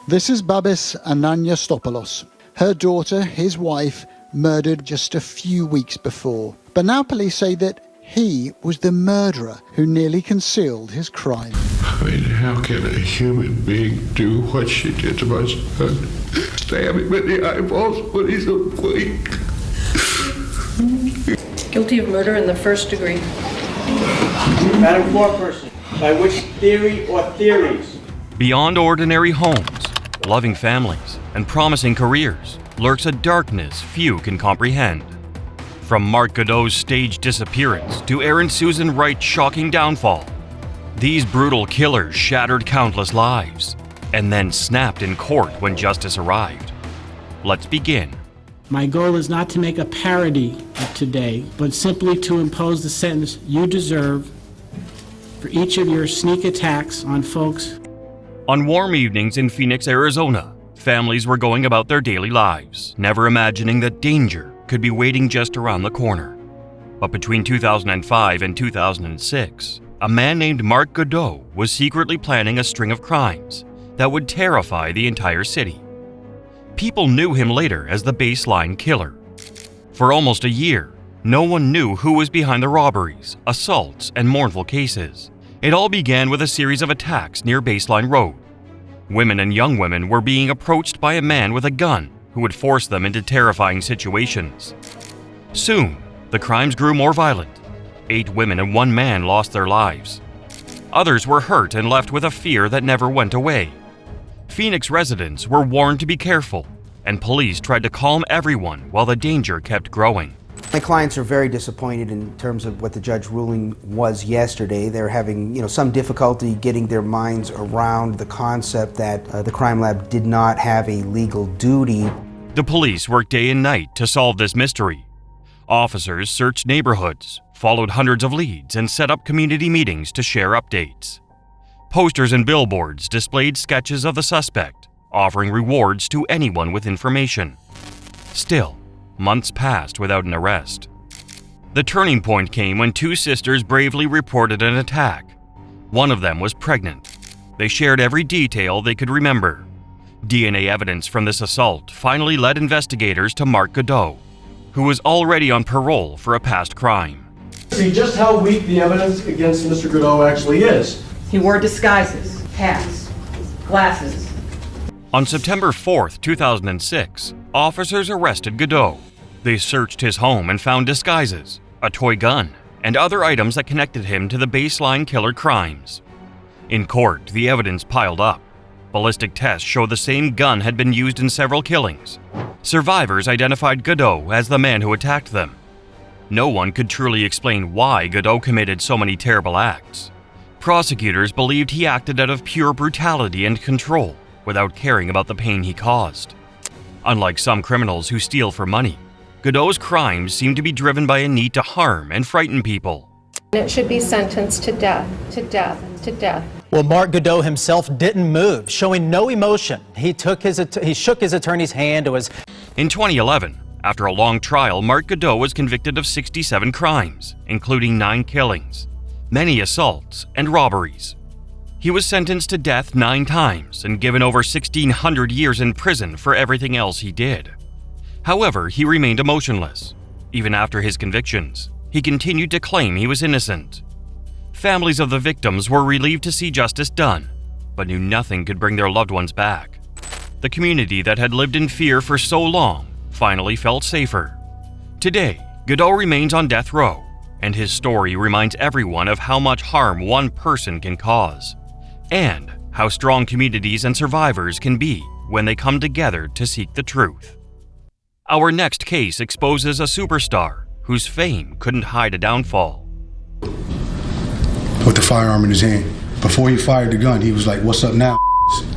This is Babis Ananiastopoulos. Her daughter, his wife, murdered just a few weeks before. But now police say that he was the murderer who nearly concealed his crime. I mean, how can a human being do what she did to my son? Stab him in the eyeballs when he's awake. Guilty of murder in the first degree. Madam Foreperson, by which theory or theories? Beyond ordinary homes, loving families, and promising careers lurks a darkness few can comprehend. From Mark Goudeau's staged disappearance to Aaron Susan Wright's shocking downfall, these brutal killers shattered countless lives and then snapped in court when justice arrived. Let's begin. My goal is not to make a parody of today, but simply to impose the sentence you deserve for each of your sneak attacks on folks. On warm evenings in Phoenix, Arizona, families were going about their daily lives, never imagining that danger could be waiting just around the corner. But between 2005 and 2006, a man named Mark Goudeau was secretly planning a string of crimes that would terrify the entire city. People knew him later as the Baseline Killer. For almost a year, no one knew who was behind the robberies, assaults, and mournful cases. It all began with a series of attacks near Baseline Road. Women and young women were being approached by a man with a gun who would force them into terrifying situations. Soon, the crimes grew more violent. 8 women and 1 man lost their lives. Others were hurt and left with a fear that never went away. Phoenix residents were warned to be careful, and police tried to calm everyone while the danger kept growing. My clients are very disappointed in terms of what the judge ruling was yesterday. They're having, some difficulty getting their minds around the concept that the crime lab did not have a legal duty. The police worked day and night to solve this mystery. Officers searched neighborhoods, followed hundreds of leads, and set up community meetings to share updates. Posters and billboards displayed sketches of the suspect, offering rewards to anyone with information. Still, months passed without an arrest. The turning point came when 2 sisters bravely reported an attack. One of them was pregnant. They shared every detail they could remember. DNA evidence from this assault finally led investigators to Mark Goudeau, who was already on parole for a past crime. See just how weak the evidence against Mr. Goudeau actually is. He wore disguises, hats, glasses. On September 4th, 2006, officers arrested Goudeau. They searched his home and found disguises, a toy gun, and other items that connected him to the Baseline Killer crimes. In court, the evidence piled up. Ballistic tests showed the same gun had been used in several killings. Survivors identified Goudeau as the man who attacked them. No one could truly explain why Goudeau committed so many terrible acts. Prosecutors believed he acted out of pure brutality and control, without caring about the pain he caused. Unlike some criminals who steal for money, Goudeau's crimes seemed to be driven by a need to harm and frighten people. It should be sentenced to death, to death, to death. Well, Mark Goudeau himself didn't move, showing no emotion. He shook his attorney's hand. In 2011, after a long trial, Mark Goudeau was convicted of 67 crimes, including 9 killings, many assaults, and robberies. He was sentenced to death 9 times and given over 1,600 years in prison for everything else he did. However, he remained emotionless. Even after his convictions, he continued to claim he was innocent. Families of the victims were relieved to see justice done, but knew nothing could bring their loved ones back. The community that had lived in fear for so long finally felt safer. Today, Goudeau remains on death row, and his story reminds everyone of how much harm one person can cause, and how strong communities and survivors can be when they come together to seek the truth. Our next case exposes a superstar whose fame couldn't hide a downfall. With the firearm in his hand. Before he fired the gun, he was like, "What's up now?"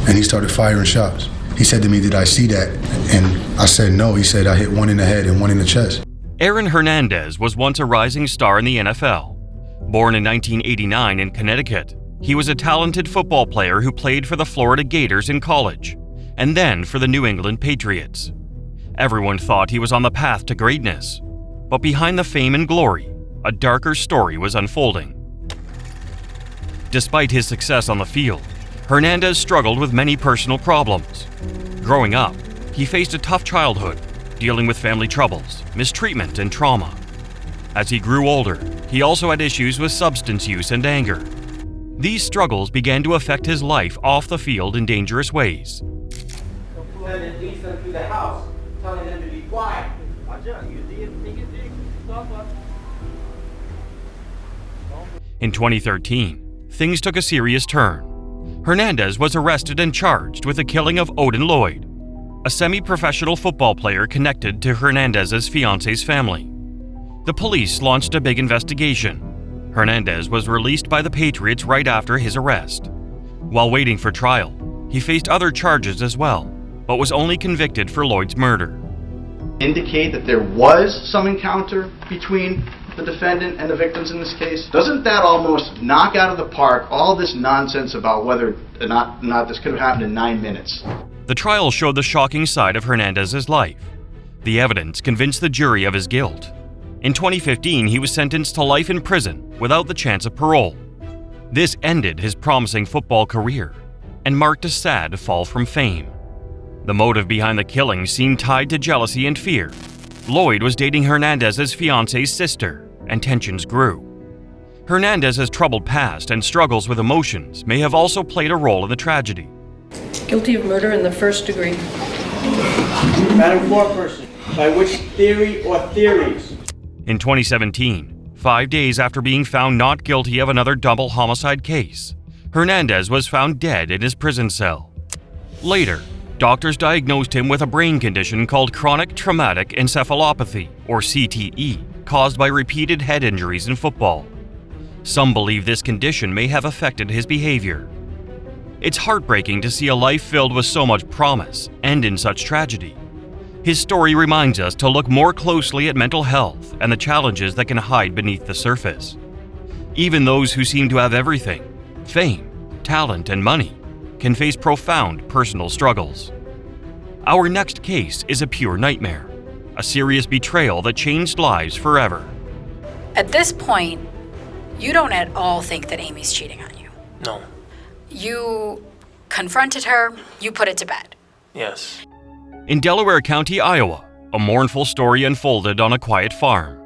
And he started firing shots. He said to me, "Did I see that?" And I said, "No." He said, "I hit 1 in the head and 1 in the chest." Aaron Hernandez was once a rising star in the NFL. Born in 1989 in Connecticut, he was a talented football player who played for the Florida Gators in college, and then for the New England Patriots. Everyone thought he was on the path to greatness, but behind the fame and glory, a darker story was unfolding. Despite his success on the field, Hernandez struggled with many personal problems. Growing up, he faced a tough childhood, dealing with family troubles, mistreatment, and trauma. As he grew older, he also had issues with substance use and anger. These struggles began to affect his life off the field in dangerous ways. Defendant leads them through the house, telling them to be quiet. In 2013, things took a serious turn. Hernandez was arrested and charged with the killing of Odin Lloyd, a semi-professional football player connected to Hernandez's fiance's family. The police launched a big investigation. Hernandez was released by the Patriots right after his arrest. While waiting for trial, he faced other charges as well, but was only convicted for Lloyd's murder. Indicate that there was some encounter between the defendant and the victims in this case? Doesn't that almost knock out of the park all this nonsense about whether or not this could have happened in 9 minutes? The trial showed the shocking side of Hernandez's life. The evidence convinced the jury of his guilt. In 2015, he was sentenced to life in prison without the chance of parole. This ended his promising football career and marked a sad fall from fame. The motive behind the killing seemed tied to jealousy and fear. Lloyd was dating Hernandez's fiance's sister, and tensions grew. Hernandez's troubled past and struggles with emotions may have also played a role in the tragedy. Guilty of murder in the first degree. Madam Foreperson, by which theory or theories? In 2017, 5 days after being found not guilty of another double homicide case, Hernandez was found dead in his prison cell. Later, doctors diagnosed him with a brain condition called chronic traumatic encephalopathy, or CTE, caused by repeated head injuries in football. Some believe this condition may have affected his behavior. It's heartbreaking to see a life filled with so much promise end in such tragedy. His story reminds us to look more closely at mental health and the challenges that can hide beneath the surface. Even those who seem to have everything, fame, talent, and money, can face profound personal struggles. Our next case is a pure nightmare, a serious betrayal that changed lives forever. At this point, you don't at all think that Amy's cheating on you. No. You confronted her, you put it to bed. Yes. In Delaware County, Iowa, a mournful story unfolded on a quiet farm.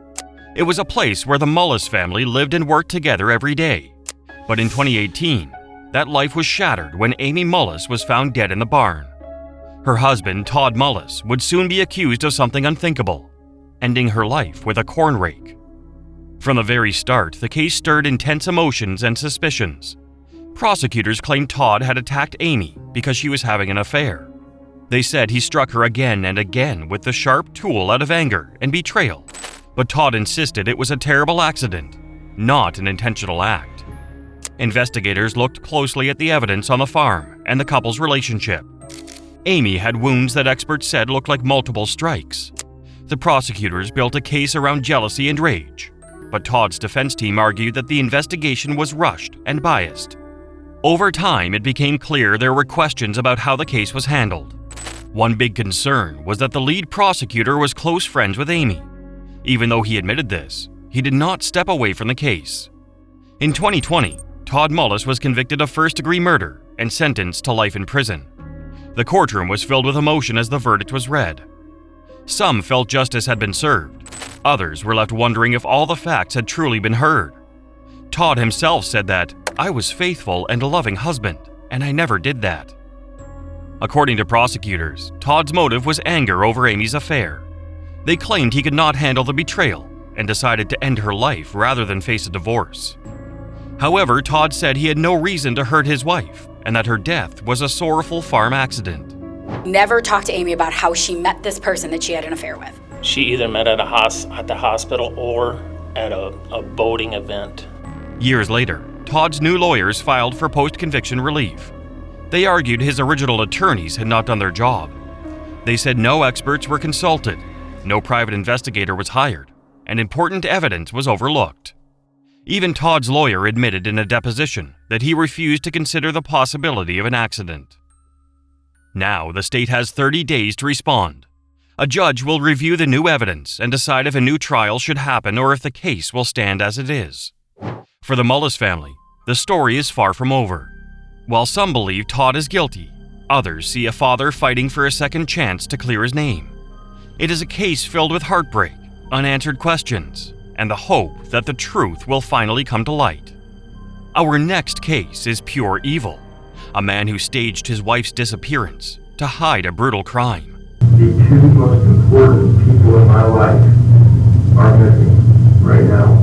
It was a place where the Mullis family lived and worked together every day. But in 2018, that life was shattered when Amy Mullis was found dead in the barn. Her husband, Todd Mullis, would soon be accused of something unthinkable, ending her life with a corn rake. From the very start, the case stirred intense emotions and suspicions. Prosecutors claimed Todd had attacked Amy because she was having an affair. They said he struck her again and again with the sharp tool out of anger and betrayal, but Todd insisted it was a terrible accident, not an intentional act. Investigators looked closely at the evidence on the farm and the couple's relationship. Amy had wounds that experts said looked like multiple strikes. The prosecutors built a case around jealousy and rage, but Todd's defense team argued that the investigation was rushed and biased. Over time, it became clear there were questions about how the case was handled. One big concern was that the lead prosecutor was close friends with Amy. Even though he admitted this, he did not step away from the case. In 2020, Todd Mullis was convicted of first-degree murder and sentenced to life in prison. The courtroom was filled with emotion as the verdict was read. Some felt justice had been served. Others were left wondering if all the facts had truly been heard. Todd himself said that, "I was faithful and a loving husband, and I never did that." According to prosecutors, Todd's motive was anger over Amy's affair. They claimed he could not handle the betrayal and decided to end her life rather than face a divorce. However, Todd said he had no reason to hurt his wife and that her death was a sorrowful farm accident. Never talk to Amy about how she met this person that she had an affair with. She either met at the hospital or at a boating event. Years later, Todd's new lawyers filed for post-conviction relief. They argued his original attorneys had not done their job. They said no experts were consulted, no private investigator was hired, and important evidence was overlooked. Even Todd's lawyer admitted in a deposition that he refused to consider the possibility of an accident. Now, the state has 30 days to respond. A judge will review the new evidence and decide if a new trial should happen or if the case will stand as it is. For the Mullis family, the story is far from over. While some believe Todd is guilty, others see a father fighting for a second chance to clear his name. It is a case filled with heartbreak, unanswered questions, and the hope that the truth will finally come to light. Our next case is pure evil, a man who staged his wife's disappearance to hide a brutal crime. The two most important people in my life are missing right now.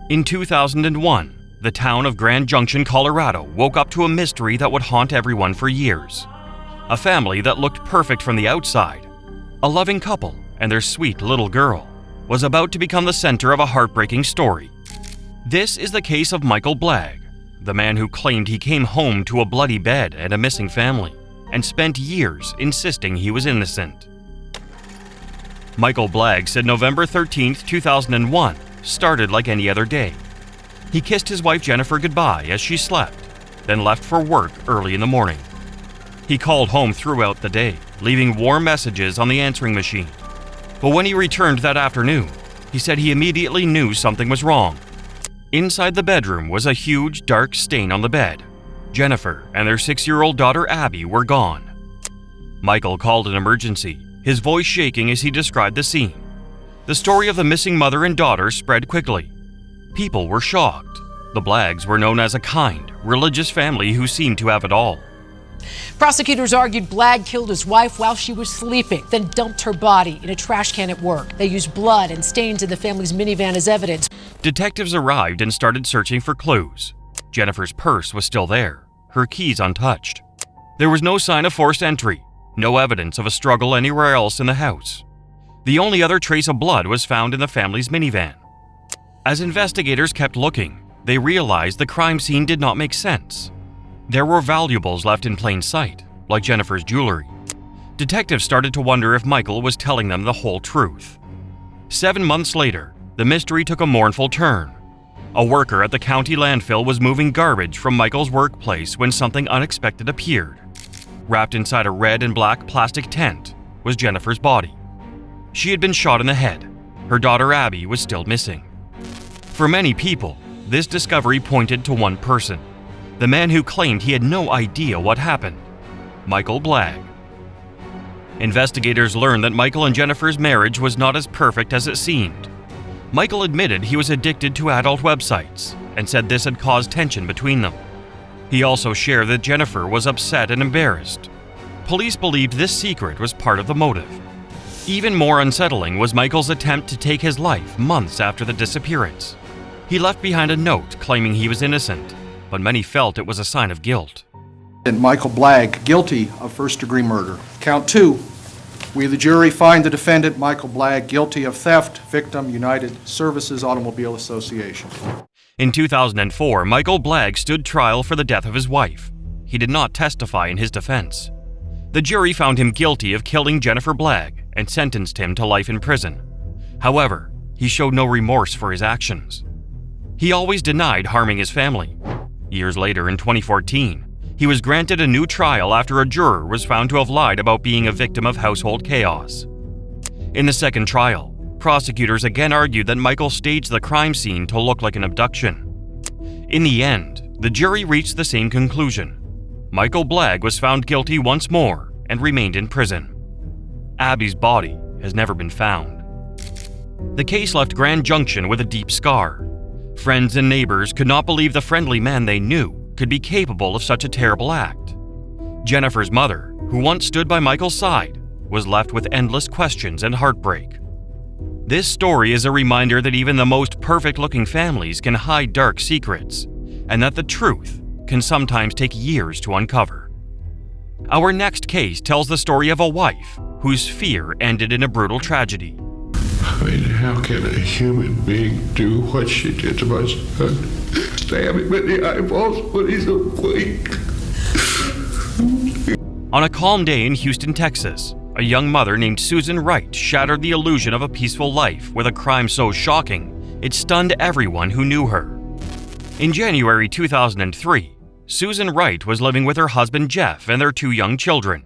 In 2001, the town of Grand Junction, Colorado woke up to a mystery that would haunt everyone for years. A family that looked perfect from the outside, a loving couple and their sweet little girl, was about to become the center of a heartbreaking story. This is the case of Michael Blagg, the man who claimed he came home to a bloody bed and a missing family, and spent years insisting he was innocent. Michael Blagg said November 13, 2001 started like any other day. He kissed his wife Jennifer goodbye as she slept, then left for work early in the morning. He called home throughout the day, leaving warm messages on the answering machine. But when he returned that afternoon, he said he immediately knew something was wrong. Inside the bedroom was a huge, dark stain on the bed. Jennifer and their 6-year-old daughter Abby were gone. Michael called an emergency, his voice shaking as he described the scene. The story of the missing mother and daughter spread quickly. People were shocked. The Blaggs were known as a kind, religious family who seemed to have it all. Prosecutors argued Blagg killed his wife while she was sleeping, then dumped her body in a trash can at work. They used blood and stains in the family's minivan as evidence. Detectives arrived and started searching for clues. Jennifer's purse was still there, her keys untouched. There was no sign of forced entry, no evidence of a struggle anywhere else in the house. The only other trace of blood was found in the family's minivan. As investigators kept looking, they realized the crime scene did not make sense. There were valuables left in plain sight, like Jennifer's jewelry. Detectives started to wonder if Michael was telling them the whole truth. 7 months later, the mystery took a mournful turn. A worker at the county landfill was moving garbage from Michael's workplace when something unexpected appeared. Wrapped inside a red and black plastic tent was Jennifer's body. She had been shot in the head. Her daughter Abby was still missing. For many people, this discovery pointed to one person, the man who claimed he had no idea what happened, Michael Blagg. Investigators learned that Michael and Jennifer's marriage was not as perfect as it seemed. Michael admitted he was addicted to adult websites and said this had caused tension between them. He also shared that Jennifer was upset and embarrassed. Police believed this secret was part of the motive. Even more unsettling was Michael's attempt to take his life months after the disappearance. He left behind a note claiming he was innocent, but many felt it was a sign of guilt. And Michael Blagg guilty of first-degree murder. Count 2. We, the jury, find the defendant, Michael Blagg, guilty of theft, victim, United Services Automobile Association. In 2004, Michael Blagg stood trial for the death of his wife. He did not testify in his defense. The jury found him guilty of killing Jennifer Blagg and sentenced him to life in prison. However, he showed no remorse for his actions. He always denied harming his family. Years later, in 2014, he was granted a new trial after a juror was found to have lied about being a victim of household chaos. In the second trial, prosecutors again argued that Michael staged the crime scene to look like an abduction. In the end, the jury reached the same conclusion. Michael Blagg was found guilty once more and remained in prison. Abby's body has never been found. The case left Grand Junction with a deep scar. Friends and neighbors could not believe the friendly man they knew could be capable of such a terrible act. Jennifer's mother, who once stood by Michael's side, was left with endless questions and heartbreak. This story is a reminder that even the most perfect-looking families can hide dark secrets, and that the truth can sometimes take years to uncover. Our next case tells the story of a wife whose fear ended in a brutal tragedy. I mean, how can a human being do what she did to my son? Stab him in the eyeballs when he's awake. On a calm day in Houston, Texas, a young mother named Susan Wright shattered the illusion of a peaceful life with a crime so shocking, it stunned everyone who knew her. In January 2003, Susan Wright was living with her husband Jeff and their 2 young children.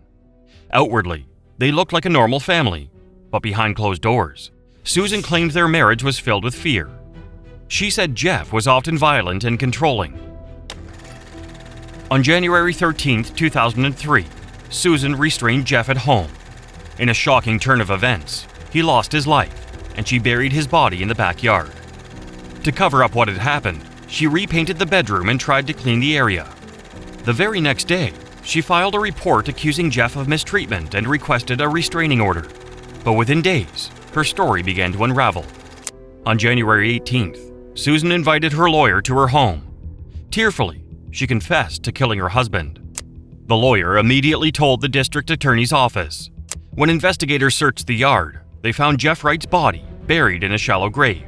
Outwardly, they looked like a normal family, but behind closed doors, Susan claimed their marriage was filled with fear. She said Jeff was often violent and controlling. On January 13, 2003, Susan restrained Jeff at home. In a shocking turn of events, he lost his life, and she buried his body in the backyard. To cover up what had happened, she repainted the bedroom and tried to clean the area. The very next day, she filed a report accusing Jeff of mistreatment and requested a restraining order. But within days, her story began to unravel. On January 18th, Susan invited her lawyer to her home. Tearfully, she confessed to killing her husband. The lawyer immediately told the district attorney's office. When investigators searched the yard, they found Jeff Wright's body buried in a shallow grave.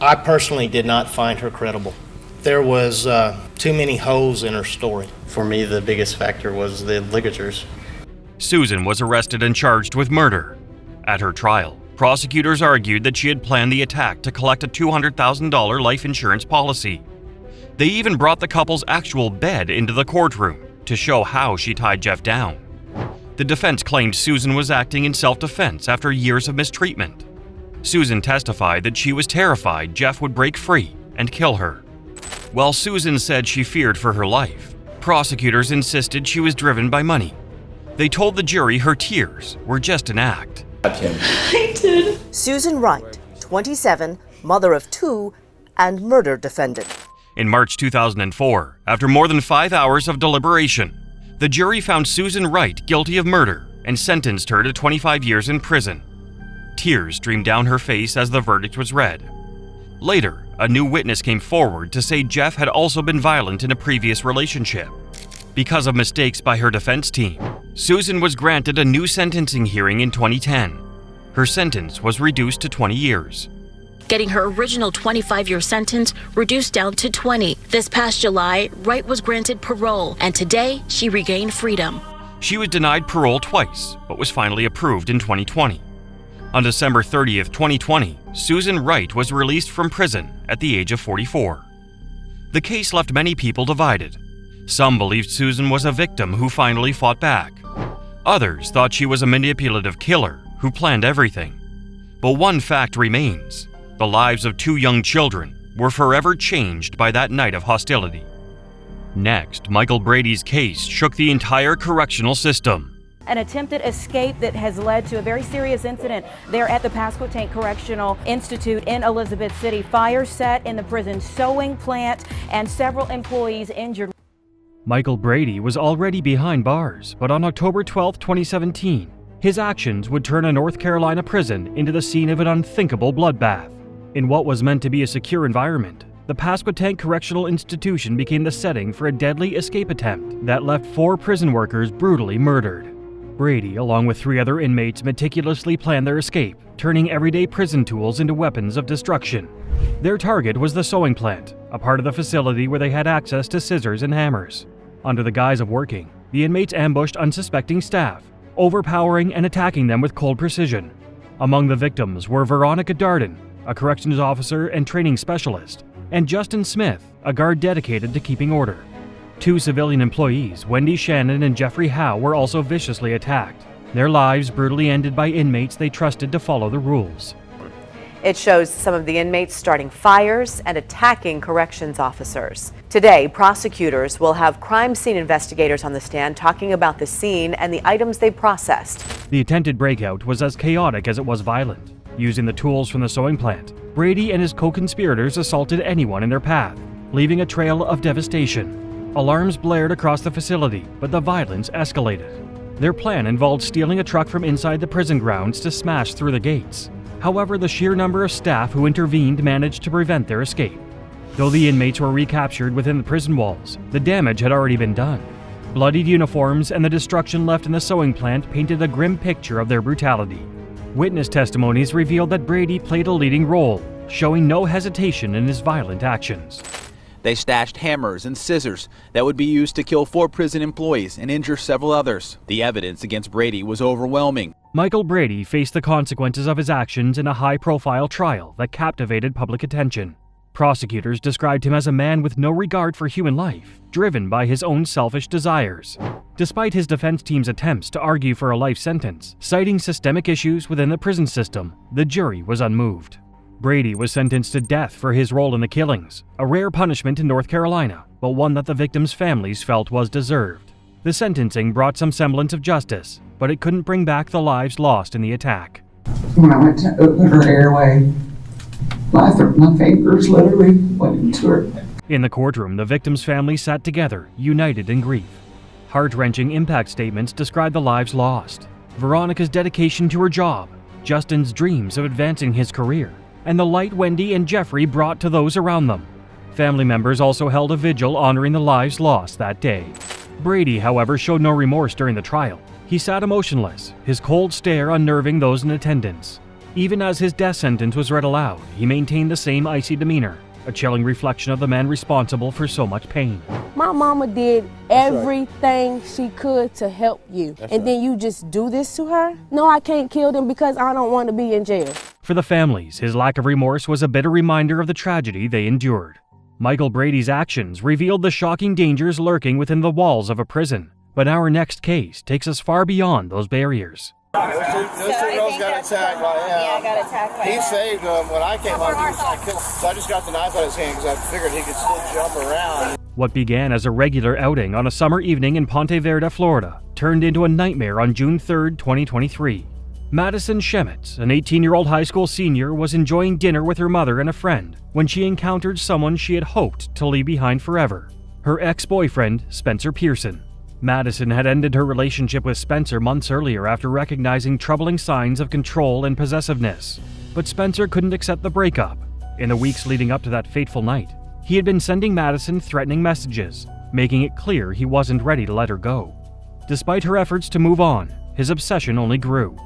I personally did not find her credible. There was too many holes in her story. For me, the biggest factor was the ligatures. Susan was arrested and charged with murder. At her trial, prosecutors argued that she had planned the attack to collect a $200,000 life insurance policy. They even brought the couple's actual bed into the courtroom to show how she tied Jeff down. The defense claimed Susan was acting in self-defense after years of mistreatment. Susan testified that she was terrified Jeff would break free and kill her. While Susan said she feared for her life, prosecutors insisted she was driven by money. They told the jury her tears were just an act. I did. Susan Wright, 27, mother of 2, and murder defendant. In March 2004, after more than 5 hours of deliberation, the jury found Susan Wright guilty of murder and sentenced her to 25 years in prison. Tears streamed down her face as the verdict was read. Later, a new witness came forward to say Jeff had also been violent in a previous relationship. Because of mistakes by her defense team, Susan was granted a new sentencing hearing in 2010. Her sentence was reduced to 20 years. Getting her original 25-year sentence reduced down to 20. This past July, Wright was granted parole, and today she regained freedom. She was denied parole twice, but was finally approved in 2020. On December 30th, 2020, Susan Wright was released from prison at the age of 44. The case left many people divided. Some believed Susan was a victim who finally fought back. Others thought she was a manipulative killer who planned everything. But one fact remains: the lives of 2 young children were forever changed by that night of hostility. Next, Michael Brady's case shook the entire correctional system. An attempted escape that has led to a very serious incident there at the Pasquotank Correctional Institute in Elizabeth City. Fire set in the prison sewing plant and several employees injured. Michael Brady was already behind bars, but on October 12, 2017, his actions would turn a North Carolina prison into the scene of an unthinkable bloodbath. In what was meant to be a secure environment, the Pasquotank Correctional Institution became the setting for a deadly escape attempt that left 4 prison workers brutally murdered. Brady, along with 3 other inmates, meticulously planned their escape, turning everyday prison tools into weapons of destruction. Their target was the sewing plant, a part of the facility where they had access to scissors and hammers. Under the guise of working, the inmates ambushed unsuspecting staff, overpowering and attacking them with cold precision. Among the victims were Veronica Darden, a corrections officer and training specialist, and Justin Smith, a guard dedicated to keeping order. 2 civilian employees, Wendy Shannon and Jeffrey Howe, were also viciously attacked. Their lives brutally ended by inmates they trusted to follow the rules. It shows some of the inmates starting fires and attacking corrections officers. Today, prosecutors will have crime scene investigators on the stand talking about the scene and the items they processed. The attempted breakout was as chaotic as it was violent. Using the tools from the sewing plant, Brady and his co-conspirators assaulted anyone in their path, leaving a trail of devastation. Alarms blared across the facility, but the violence escalated. Their plan involved stealing a truck from inside the prison grounds to smash through the gates. However, the sheer number of staff who intervened managed to prevent their escape. Though the inmates were recaptured within the prison walls, the damage had already been done. Bloodied uniforms and the destruction left in the sewing plant painted a grim picture of their brutality. Witness testimonies revealed that Brady played a leading role, showing no hesitation in his violent actions. They stashed hammers and scissors that would be used to kill 4 prison employees and injure several others. The evidence against Brady was overwhelming. Michael Brady faced the consequences of his actions in a high-profile trial that captivated public attention. Prosecutors described him as a man with no regard for human life, driven by his own selfish desires. Despite his defense team's attempts to argue for a life sentence, citing systemic issues within the prison system, the jury was unmoved. Brady was sentenced to death for his role in the killings, a rare punishment in North Carolina, but one that the victims' families felt was deserved. The sentencing brought some semblance of justice, but it couldn't bring back the lives lost in the attack. When I went to open her airway, my fingers literally went into her. In the courtroom, the victims' families sat together, united in grief. Heart-wrenching impact statements described the lives lost, Veronica's dedication to her job, Justin's dreams of advancing his career, and the light Wendy and Jeffrey brought to those around them. Family members also held a vigil honoring the lives lost that day. Brady, however, showed no remorse during the trial. He sat emotionless, his cold stare unnerving those in attendance. Even as his death sentence was read aloud, he maintained the same icy demeanor, a chilling reflection of the man responsible for so much pain. My mama did everything she could to help you, and then you just do this to her? No, I can't kill them because I don't want to be in jail. For the families, his lack of remorse was a bitter reminder of the tragedy they endured. Michael Brady's actions revealed the shocking dangers lurking within the walls of a prison. But our next case takes us far beyond those barriers. Those two girls got attacked by him. Yeah, I got attacked by him. He saved them. When I came up, so I just got the knife out of his hand because I figured he could still jump around. What began as a regular outing on a summer evening in Ponte Verde, Florida, turned into a nightmare on June 3, 2023. Madison Shemitz, an 18-year-old high school senior, was enjoying dinner with her mother and a friend when she encountered someone she had hoped to leave behind forever, her ex-boyfriend, Spencer Pearson. Madison had ended her relationship with Spencer months earlier after recognizing troubling signs of control and possessiveness. But Spencer couldn't accept the breakup. In the weeks leading up to that fateful night, he had been sending Madison threatening messages, making it clear he wasn't ready to let her go. Despite her efforts to move on, his obsession only grew.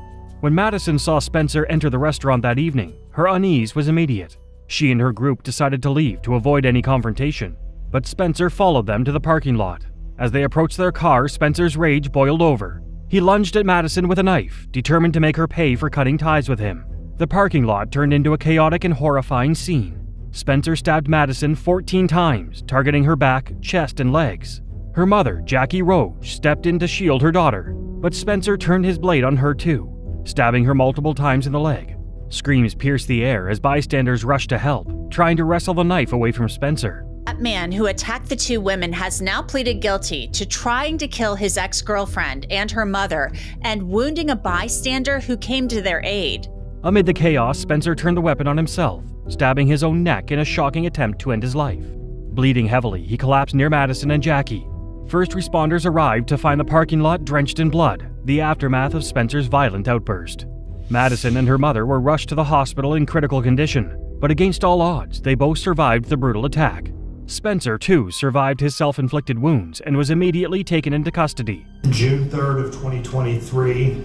When Madison saw Spencer enter the restaurant that evening, her unease was immediate. She and her group decided to leave to avoid any confrontation, but Spencer followed them to the parking lot. As they approached their car, Spencer's rage boiled over. He lunged at Madison with a knife, determined to make her pay for cutting ties with him. The parking lot turned into a chaotic and horrifying scene. Spencer stabbed Madison 14 times, targeting her back, chest, and legs. Her mother, Jackie Roach, stepped in to shield her daughter, but Spencer turned his blade on her too, stabbing her multiple times in the leg. Screams pierced the air as bystanders rushed to help, trying to wrestle the knife away from Spencer. That man who attacked the two women has now pleaded guilty to trying to kill his ex-girlfriend and her mother and wounding a bystander who came to their aid. Amid the chaos, Spencer turned the weapon on himself, stabbing his own neck in a shocking attempt to end his life. Bleeding heavily, he collapsed near Madison and Jackie. First responders arrived to find the parking lot drenched in blood, the aftermath of Spencer's violent outburst. Madison and her mother were rushed to the hospital in critical condition, but against all odds, they both survived the brutal attack. Spencer, too, survived his self-inflicted wounds and was immediately taken into custody. June 3rd of 2023,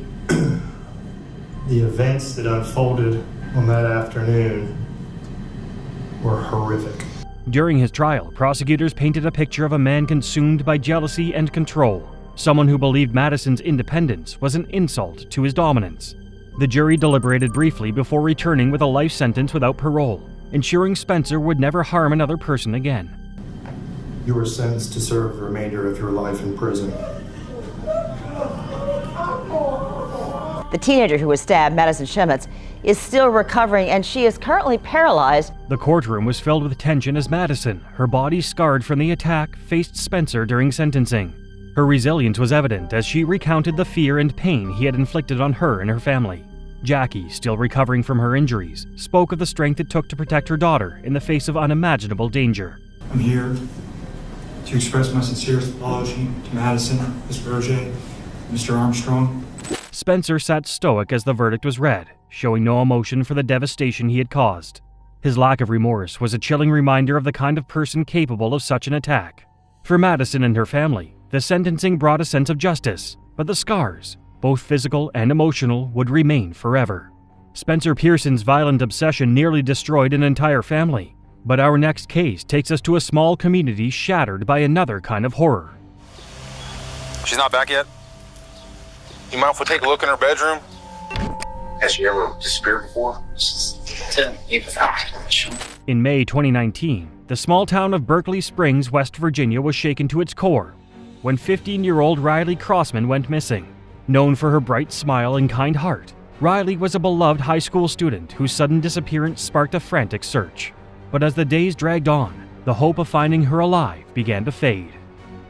the events that unfolded on that afternoon were horrific. During his trial, prosecutors painted a picture of a man consumed by jealousy and control, someone who believed Madison's independence was an insult to his dominance. The jury deliberated briefly before returning with a life sentence without parole, ensuring Spencer would never harm another person again. You were sentenced to serve the remainder of your life in prison. The teenager who was stabbed, Madison Shemitz, is still recovering and she is currently paralyzed. The courtroom was filled with tension as Madison, her body scarred from the attack, faced Spencer during sentencing. Her resilience was evident as she recounted the fear and pain he had inflicted on her and her family. Jackie, still recovering from her injuries, spoke of the strength it took to protect her daughter in the face of unimaginable danger. I'm here to express my sincerest apology to Madison, Ms. Berger, Mr. Armstrong. Spencer sat stoic as the verdict was read, showing no emotion for the devastation he had caused. His lack of remorse was a chilling reminder of the kind of person capable of such an attack. For Madison and her family, the sentencing brought a sense of justice, but the scars, both physical and emotional, would remain forever. Spencer Pearson's violent obsession nearly destroyed an entire family, but our next case takes us to a small community shattered by another kind of horror. She's not back yet? You mind if we take a look in her bedroom? Has she ever disappeared before? In May 2019, the small town of Berkeley Springs, West Virginia was shaken to its core when 15-year-old Riley Crossman went missing. Known for her bright smile and kind heart, Riley was a beloved high school student whose sudden disappearance sparked a frantic search. But as the days dragged on, the hope of finding her alive began to fade.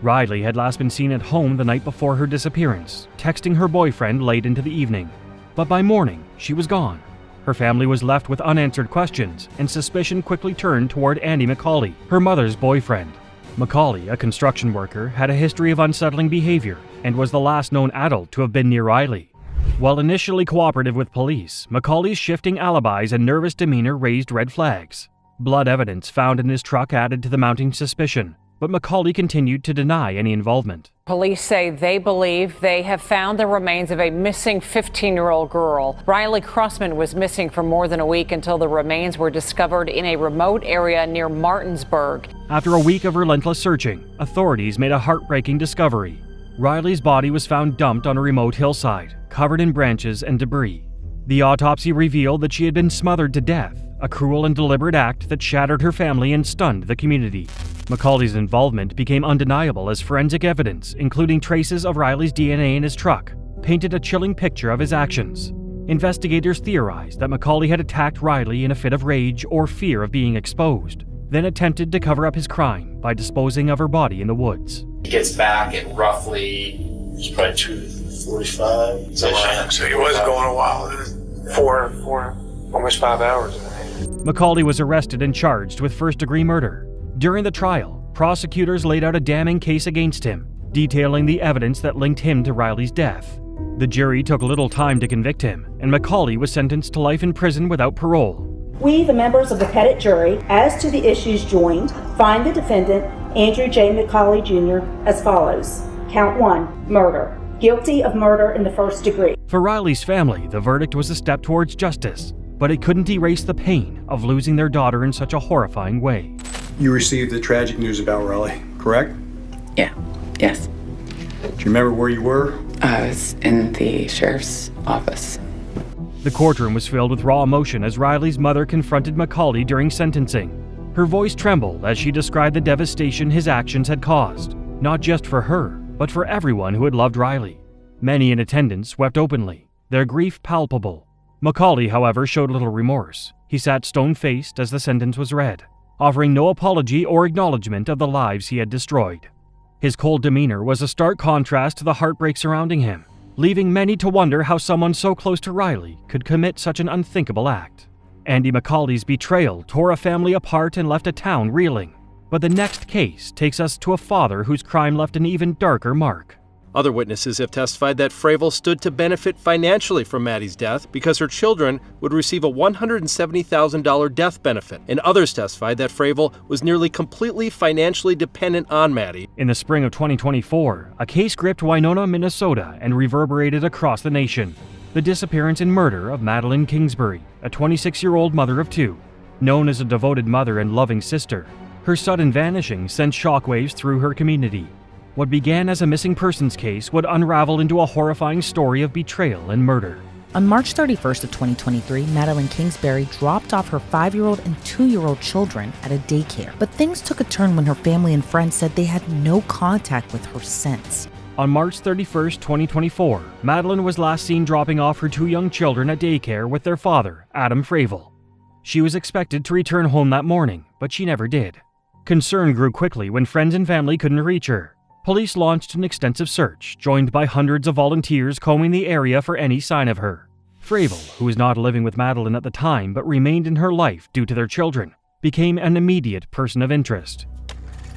Riley had last been seen at home the night before her disappearance, texting her boyfriend late into the evening. But by morning, she was gone. Her family was left with unanswered questions, and suspicion quickly turned toward Andy McCauley, her mother's boyfriend. McCauley, a construction worker, had a history of unsettling behavior and was the last known adult to have been near Riley. While initially cooperative with police, McCauley's shifting alibis and nervous demeanor raised red flags. Blood evidence found in his truck added to the mounting suspicion, but McCauley continued to deny any involvement. Police say they believe they have found the remains of a missing 15-year-old girl. Riley Crossman was missing for more than a week until the remains were discovered in a remote area near Martinsburg. After a week of relentless searching, authorities made a heartbreaking discovery. Riley's body was found dumped on a remote hillside, covered in branches and debris. The autopsy revealed that she had been smothered to death, a cruel and deliberate act that shattered her family and stunned the community. McCauley's involvement became undeniable as forensic evidence, including traces of Riley's DNA in his truck, painted a chilling picture of his actions. Investigators theorized that McCauley had attacked Riley in a fit of rage or fear of being exposed, then attempted to cover up his crime by disposing of her body in the woods. He gets back at roughly, it's probably 2:45. So he was going a while. Four, almost 5 hours. McCauley was arrested and charged with first-degree murder. During the trial, prosecutors laid out a damning case against him, detailing the evidence that linked him to Riley's death. The jury took little time to convict him, and McCauley was sentenced to life in prison without parole. We, the members of the Pettit jury, as to the issues joined, find the defendant, Andrew J. McCauley Jr., as follows. Count 1, murder. Guilty of murder in the first degree. For Riley's family, the verdict was a step towards justice, but it couldn't erase the pain of losing their daughter in such a horrifying way. You received the tragic news about Riley, correct? Yeah, yes. Do you remember where you were? I was in the sheriff's office. The courtroom was filled with raw emotion as Riley's mother confronted McCauley during sentencing. Her voice trembled as she described the devastation his actions had caused, not just for her, but for everyone who had loved Riley. Many in attendance wept openly, their grief palpable. McCauley, however, showed little remorse. He sat stone-faced as the sentence was read, offering no apology or acknowledgement of the lives he had destroyed. His cold demeanor was a stark contrast to the heartbreak surrounding him, leaving many to wonder how someone so close to Riley could commit such an unthinkable act. Andy McCauley's betrayal tore a family apart and left a town reeling. But the next case takes us to a father whose crime left an even darker mark. Other witnesses have testified that Fravel stood to benefit financially from Maddie's death because her children would receive a $170,000 death benefit, and others testified that Fravel was nearly completely financially dependent on Maddie. In the spring of 2024, a case gripped Winona, Minnesota, and reverberated across the nation. The disappearance and murder of Madeline Kingsbury, a 26-year-old mother of two. Known as a devoted mother and loving sister, her sudden vanishing sent shockwaves through her community. What began as a missing persons case would unravel into a horrifying story of betrayal and murder. On March 31st of 2023, Madeline Kingsbury dropped off her 5-year-old and 2-year-old children at a daycare. But things took a turn when her family and friends said they had no contact with her since. On March 31st, 2024, Madeline was last seen dropping off her 2 young children at daycare with their father, Adam Fravel. She was expected to return home that morning, but she never did. Concern grew quickly when friends and family couldn't reach her. Police launched an extensive search, joined by hundreds of volunteers combing the area for any sign of her. Fravel, who was not living with Madeline at the time but remained in her life due to their children, became an immediate person of interest.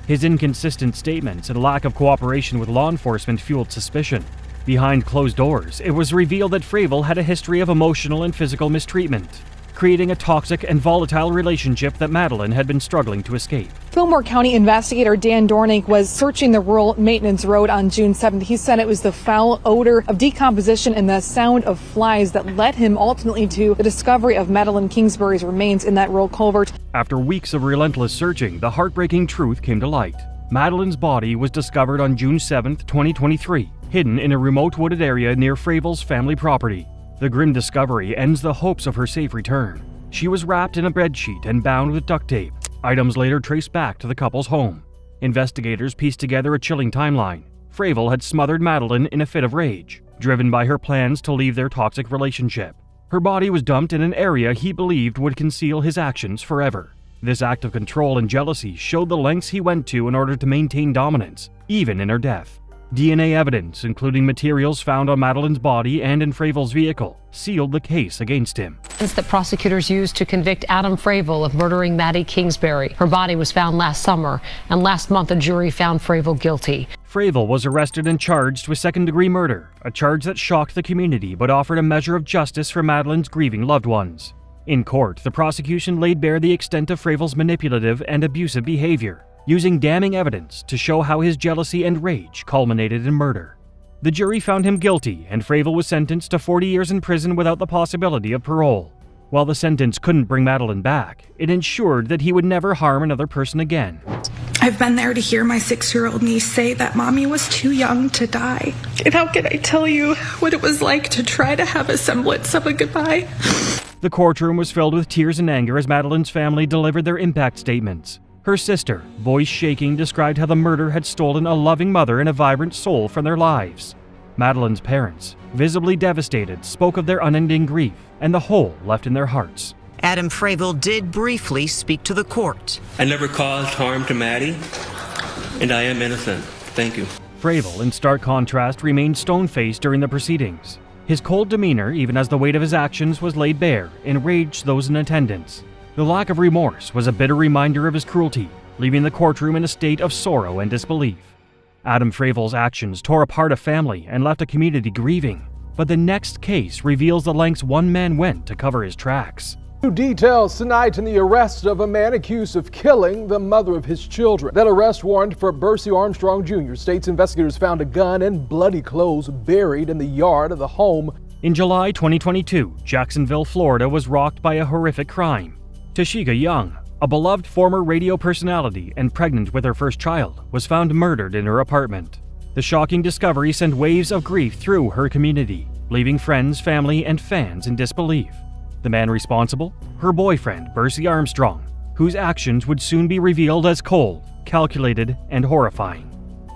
His inconsistent statements and lack of cooperation with law enforcement fueled suspicion. Behind closed doors, it was revealed that Fravel had a history of emotional and physical mistreatment, creating a toxic and volatile relationship that Madeline had been struggling to escape. Fillmore County investigator Dan Dornick was searching the rural maintenance road on June 7th. He said it was the foul odor of decomposition and the sound of flies that led him ultimately to the discovery of Madeline Kingsbury's remains in that rural culvert. After weeks of relentless searching, the heartbreaking truth came to light. Madeline's body was discovered on June 7th, 2023, hidden in a remote wooded area near Fravel's family property. The grim discovery ends the hopes of her safe return. She was wrapped in a bedsheet and bound with duct tape, items later traced back to the couple's home. Investigators pieced together a chilling timeline. Fravel had smothered Madeline in a fit of rage, driven by her plans to leave their toxic relationship. Her body was dumped in an area he believed would conceal his actions forever. This act of control and jealousy showed the lengths he went to in order to maintain dominance, even in her death. DNA evidence, including materials found on Madeleine's body and in Fravel's vehicle, sealed the case against him. That prosecutors used to convict Adam Fravel of murdering Maddie Kingsbury. Her body was found last summer, and last month a jury found Fravel guilty. Fravel was arrested and charged with second-degree murder, a charge that shocked the community but offered a measure of justice for Madeleine's grieving loved ones. In court, the prosecution laid bare the extent of Fravel's manipulative and abusive behavior, using damning evidence to show how his jealousy and rage culminated in murder. The jury found him guilty, and Fravel was sentenced to 40 years in prison without the possibility of parole. While the sentence couldn't bring Madeleine back, it ensured that he would never harm another person again. I've been there to hear my 6-year-old niece say that Mommy was too young to die. And how can I tell you what it was like to try to have a semblance of a goodbye? The courtroom was filled with tears and anger as Madeleine's family delivered their impact statements. Her sister, voice shaking, described how the murder had stolen a loving mother and a vibrant soul from their lives. Madeleine's parents, visibly devastated, spoke of their unending grief and the hole left in their hearts. Adam Fravel did briefly speak to the court. I never caused harm to Maddie, and I am innocent. Thank you. Fravel, in stark contrast, remained stone-faced during the proceedings. His cold demeanor, even as the weight of his actions was laid bare, enraged those in attendance. The lack of remorse was a bitter reminder of his cruelty, leaving the courtroom in a state of sorrow and disbelief. Adam Fravel's actions tore apart a family and left a community grieving. But the next case reveals the lengths one man went to cover his tracks. New details tonight in the arrest of a man accused of killing the mother of his children. That arrest warrant for Bercy Armstrong Jr. State's investigators found a gun and bloody clothes buried in the yard of the home. In July 2022, Jacksonville, Florida was rocked by a horrific crime. Tashika Young, a beloved former radio personality and pregnant with her first child, was found murdered in her apartment. The shocking discovery sent waves of grief through her community, leaving friends, family, and fans in disbelief. The man responsible? Her boyfriend, Bercy Armstrong, whose actions would soon be revealed as cold, calculated, and horrifying.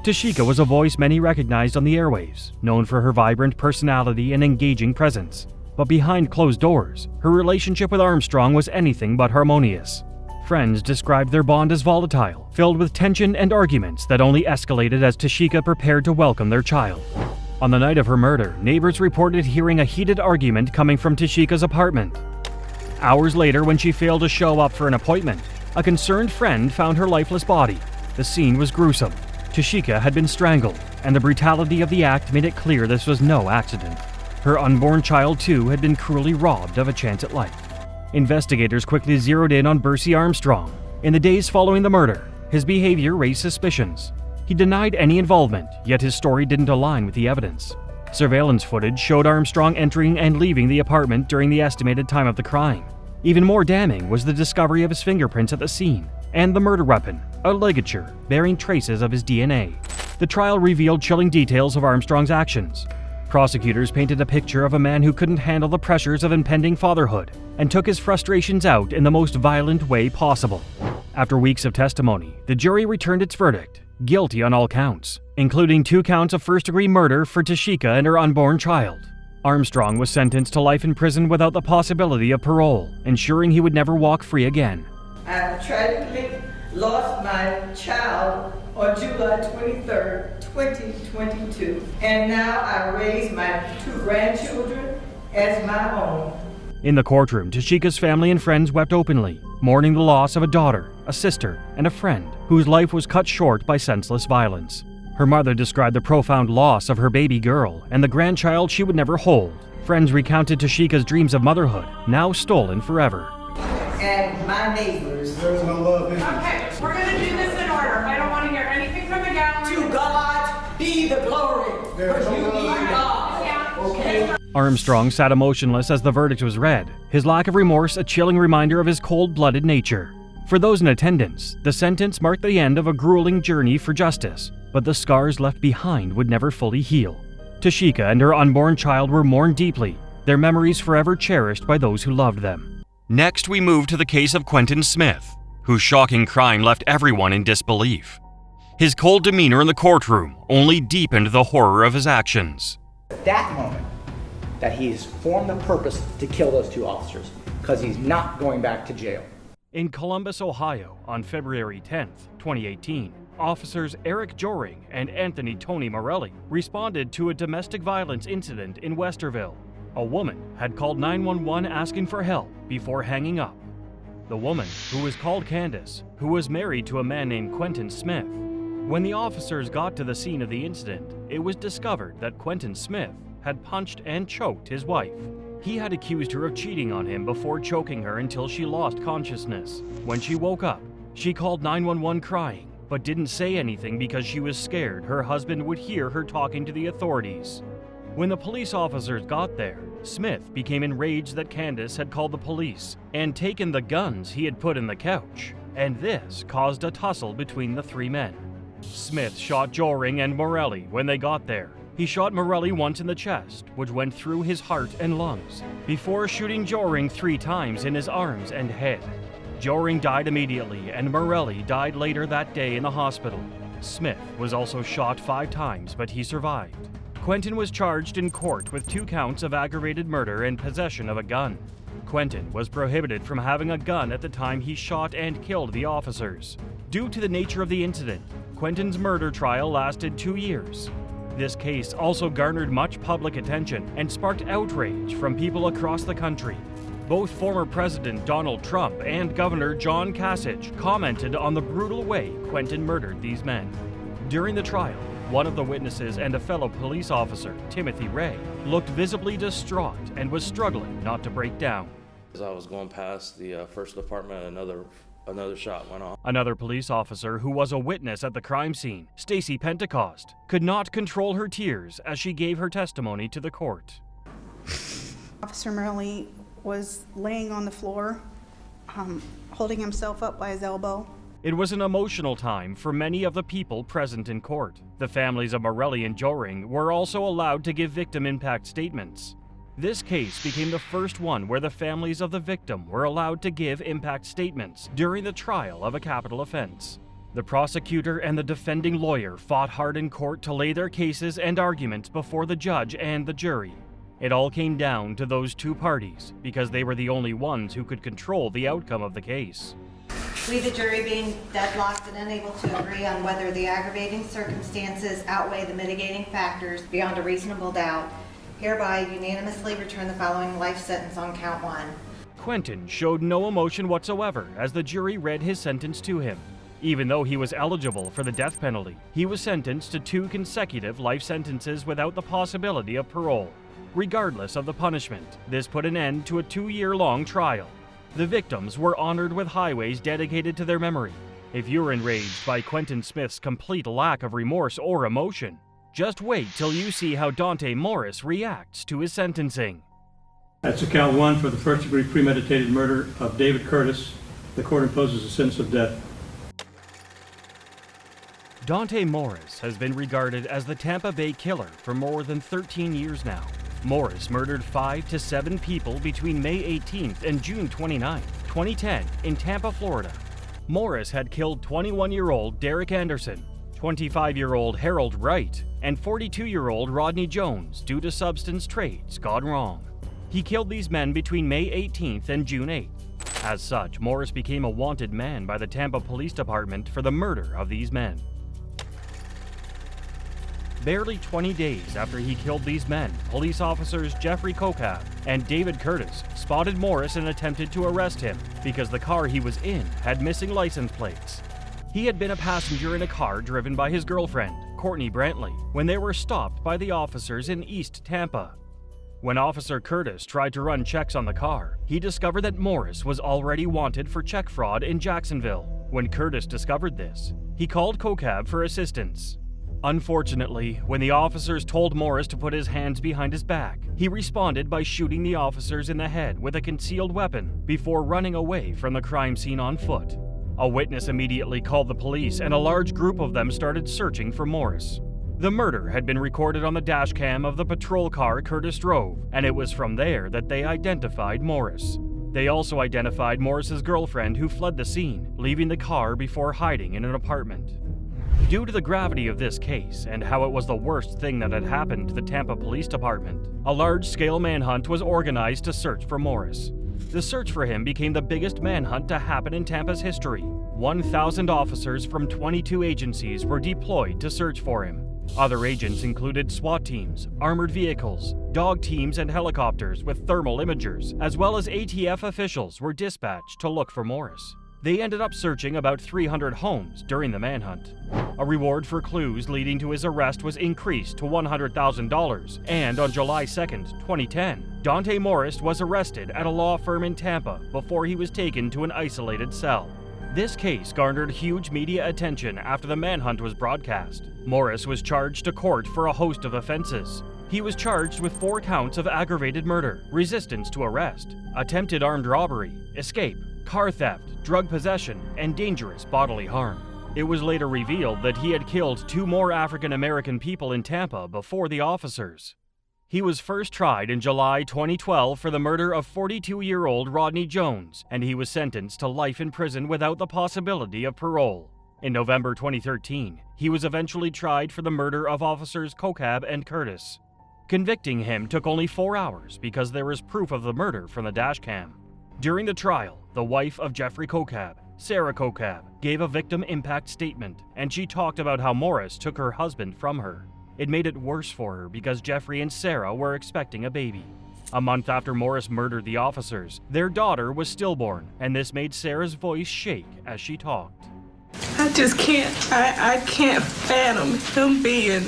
Tashika was a voice many recognized on the airwaves, known for her vibrant personality and engaging presence. But behind closed doors, her relationship with Armstrong was anything but harmonious. Friends described their bond as volatile, filled with tension and arguments that only escalated as Tashika prepared to welcome their child. On the night of her murder, neighbors reported hearing a heated argument coming from Tashika's apartment. Hours later, when she failed to show up for an appointment, a concerned friend found her lifeless body. The scene was gruesome. Tashika had been strangled, and the brutality of the act made it clear this was no accident. Her unborn child, too, had been cruelly robbed of a chance at life. Investigators quickly zeroed in on Bercy Armstrong. In the days following the murder, his behavior raised suspicions. He denied any involvement, yet his story didn't align with the evidence. Surveillance footage showed Armstrong entering and leaving the apartment during the estimated time of the crime. Even more damning was the discovery of his fingerprints at the scene, and the murder weapon, a ligature bearing traces of his DNA. The trial revealed chilling details of Armstrong's actions. Prosecutors painted a picture of a man who couldn't handle the pressures of impending fatherhood and took his frustrations out in the most violent way possible. After weeks of testimony, the jury returned its verdict, guilty on all counts, including 2 counts of first-degree murder for Tashika and her unborn child. Armstrong was sentenced to life in prison without the possibility of parole, ensuring he would never walk free again. I tragically lost my child on July 23rd, 2022, and now I raise my 2 grandchildren as my own. In the courtroom, Tashika's family and friends wept openly, mourning the loss of a daughter, a sister, and a friend whose life was cut short by senseless violence. Her mother described the profound loss of her baby girl and the grandchild she would never hold. Friends recounted Tashika's dreams of motherhood, now stolen forever. And my neighbors. There's no love in it. Okay, we're going to do this in order. I don't want to hear anything from the gallery. To God be the glory, because you need God. Okay? Armstrong sat emotionless as the verdict was read, his lack of remorse a chilling reminder of his cold-blooded nature. For those in attendance, the sentence marked the end of a grueling journey for justice, but the scars left behind would never fully heal. Tashika and her unborn child were mourned deeply, their memories forever cherished by those who loved them. Next, we move to the case of Quentin Smith, whose shocking crime left everyone in disbelief. His cold demeanor in the courtroom only deepened the horror of his actions. That moment, that he's formed the purpose to kill those two officers, because he's not going back to jail. In Columbus, Ohio, on February 10, 2018, officers Eric Joring and Anthony Tony Morelli responded to a domestic violence incident in Westerville. A woman had called 911 asking for help before hanging up. The woman, who was called Candace, who was married to a man named Quentin Smith. When the officers got to the scene of the incident, it was discovered that Quentin Smith had punched and choked his wife. He had accused her of cheating on him before choking her until she lost consciousness. When she woke up, she called 911 crying, but didn't say anything because she was scared her husband would hear her talking to the authorities. When the police officers got there, Smith became enraged that Candace had called the police and taken the guns he had put in the couch, and this caused a tussle between the three men. Smith shot Joring and Morelli when they got there. He shot Morelli once in the chest, which went through his heart and lungs, before shooting Joring 3 times in his arms and head. Joring died immediately, and Morelli died later that day in the hospital. Smith was also shot 5 times, but he survived. Quentin was charged in court with 2 counts of aggravated murder and possession of a gun. Quentin was prohibited from having a gun at the time he shot and killed the officers. Due to the nature of the incident, Quentin's murder trial lasted 2 years. This case also garnered much public attention and sparked outrage from people across the country. Both former President Donald Trump and Governor John Kasich commented on the brutal way Quentin murdered these men. During the trial, one of the witnesses and a fellow police officer, Timothy Ray, looked visibly distraught and was struggling not to break down. As I was going past the first department, another shot went off. Another police officer who was a witness at the crime scene, Stacy Pentecost, could not control her tears as she gave her testimony to the court. Officer Morelli was laying on the floor, holding himself up by his elbow. It was an emotional time for many of the people present in court. The families of Morelli and Joring were also allowed to give victim impact statements. This case became the first one where the families of the victim were allowed to give impact statements during the trial of a capital offense. The prosecutor and the defending lawyer fought hard in court to lay their cases and arguments before the judge and the jury. It all came down to those 2 parties because they were the only ones who could control the outcome of the case. We, the jury, being deadlocked and unable to agree on whether the aggravating circumstances outweigh the mitigating factors beyond a reasonable doubt, hereby unanimously return the following life sentence on count 1. Quentin showed no emotion whatsoever as the jury read his sentence to him. Even though he was eligible for the death penalty, he was sentenced to 2 consecutive life sentences without the possibility of parole. Regardless of the punishment, this put an end to a 2-year-long trial. The victims were honored with highways dedicated to their memory. If you're enraged by Quentin Smith's complete lack of remorse or emotion, just wait till you see how Dante Morris reacts to his sentencing. That's count 1 for the first-degree premeditated murder of David Curtis. The court imposes a sentence of death. Dante Morris has been regarded as the Tampa Bay Killer for more than 13 years now. Morris murdered 5 to 7 people between May 18th and June 29, 2010 in Tampa, Florida. Morris had killed 21-year-old Derek Anderson, 25-year-old Harold Wright, and 42-year-old Rodney Jones due to substance trades gone wrong. He killed these men between May 18th and June 8th. As such, Morris became a wanted man by the Tampa Police Department for the murder of these men. Barely 20 days after he killed these men, police officers Jeffrey Kokab and David Curtis spotted Morris and attempted to arrest him because the car he was in had missing license plates. He had been a passenger in a car driven by his girlfriend, Courtney Brantley, when they were stopped by the officers in East Tampa. When Officer Curtis tried to run checks on the car, he discovered that Morris was already wanted for check fraud in Jacksonville. When Curtis discovered this, he called Kokab for assistance. Unfortunately, when the officers told Morris to put his hands behind his back, he responded by shooting the officers in the head with a concealed weapon before running away from the crime scene on foot. A witness immediately called the police and a large group of them started searching for Morris. The murder had been recorded on the dash cam of the patrol car Curtis drove, and it was from there that they identified Morris. They also identified Morris's girlfriend who fled the scene, leaving the car before hiding in an apartment. Due to the gravity of this case and how it was the worst thing that had happened to the Tampa Police Department, a large-scale manhunt was organized to search for Morris. The search for him became the biggest manhunt to happen in Tampa's history. 1,000 officers from 22 agencies were deployed to search for him. Other agents included SWAT teams, armored vehicles, dog teams, and helicopters with thermal imagers, as well as ATF officials were dispatched to look for Morris. They ended up searching about 300 homes during the manhunt. A reward for clues leading to his arrest was increased to $100,000, and on July 2, 2010, Dante Morris was arrested at a law firm in Tampa before he was taken to an isolated cell. This case garnered huge media attention after the manhunt was broadcast. Morris was charged to court for a host of offenses. He was charged with 4 counts of aggravated murder, resistance to arrest, attempted armed robbery, escape, car theft, drug possession, and dangerous bodily harm. It was later revealed that he had killed 2 more African American people in Tampa before the officers. He was first tried in July 2012 for the murder of 42-year-old Rodney Jones, and he was sentenced to life in prison without the possibility of parole. In November 2013, he was eventually tried for the murder of officers Kokab and Curtis. Convicting him took only 4 hours because there was proof of the murder from the dashcam. During the trial, the wife of Jeffrey Kokab, Sarah Kokab, gave a victim impact statement, and she talked about how Morris took her husband from her. It made it worse for her because Jeffrey and Sarah were expecting a baby. A month after Morris murdered the officers, their daughter was stillborn, and this made Sarah's voice shake as she talked. I just can't, I can't fathom him being.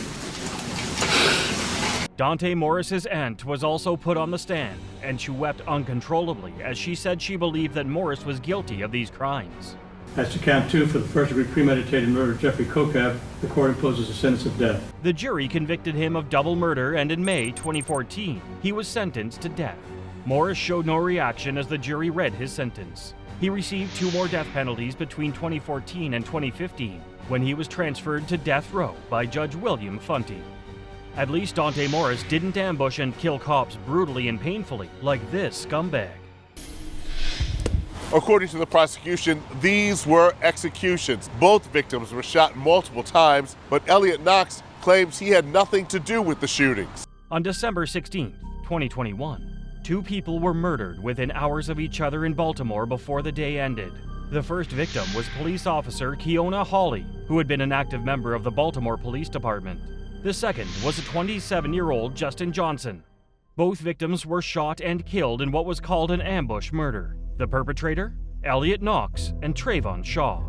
Dante Morris's aunt was also put on the stand, and she wept uncontrollably as she said she believed that Morris was guilty of these crimes. As to count 2 for the first-degree premeditated murder of Jeffrey Kokab, the court imposes a sentence of death. The jury convicted him of double murder, and in May 2014, he was sentenced to death. Morris showed no reaction as the jury read his sentence. He received 2 more death penalties between 2014 and 2015, when he was transferred to death row by Judge William Funty. At least Dante Morris didn't ambush and kill cops brutally and painfully like this scumbag. According to the prosecution, these were executions. Both victims were shot multiple times, but Elliot Knox claims he had nothing to do with the shootings. On December 16, 2021, 2 people were murdered within hours of each other in Baltimore before the day ended. The first victim was police officer Keona Hawley, who had been an active member of the Baltimore Police Department. The second was a 27-year-old Justin Johnson. Both victims were shot and killed in what was called an ambush murder. The perpetrator? Elliot Knox and Trayvon Shaw.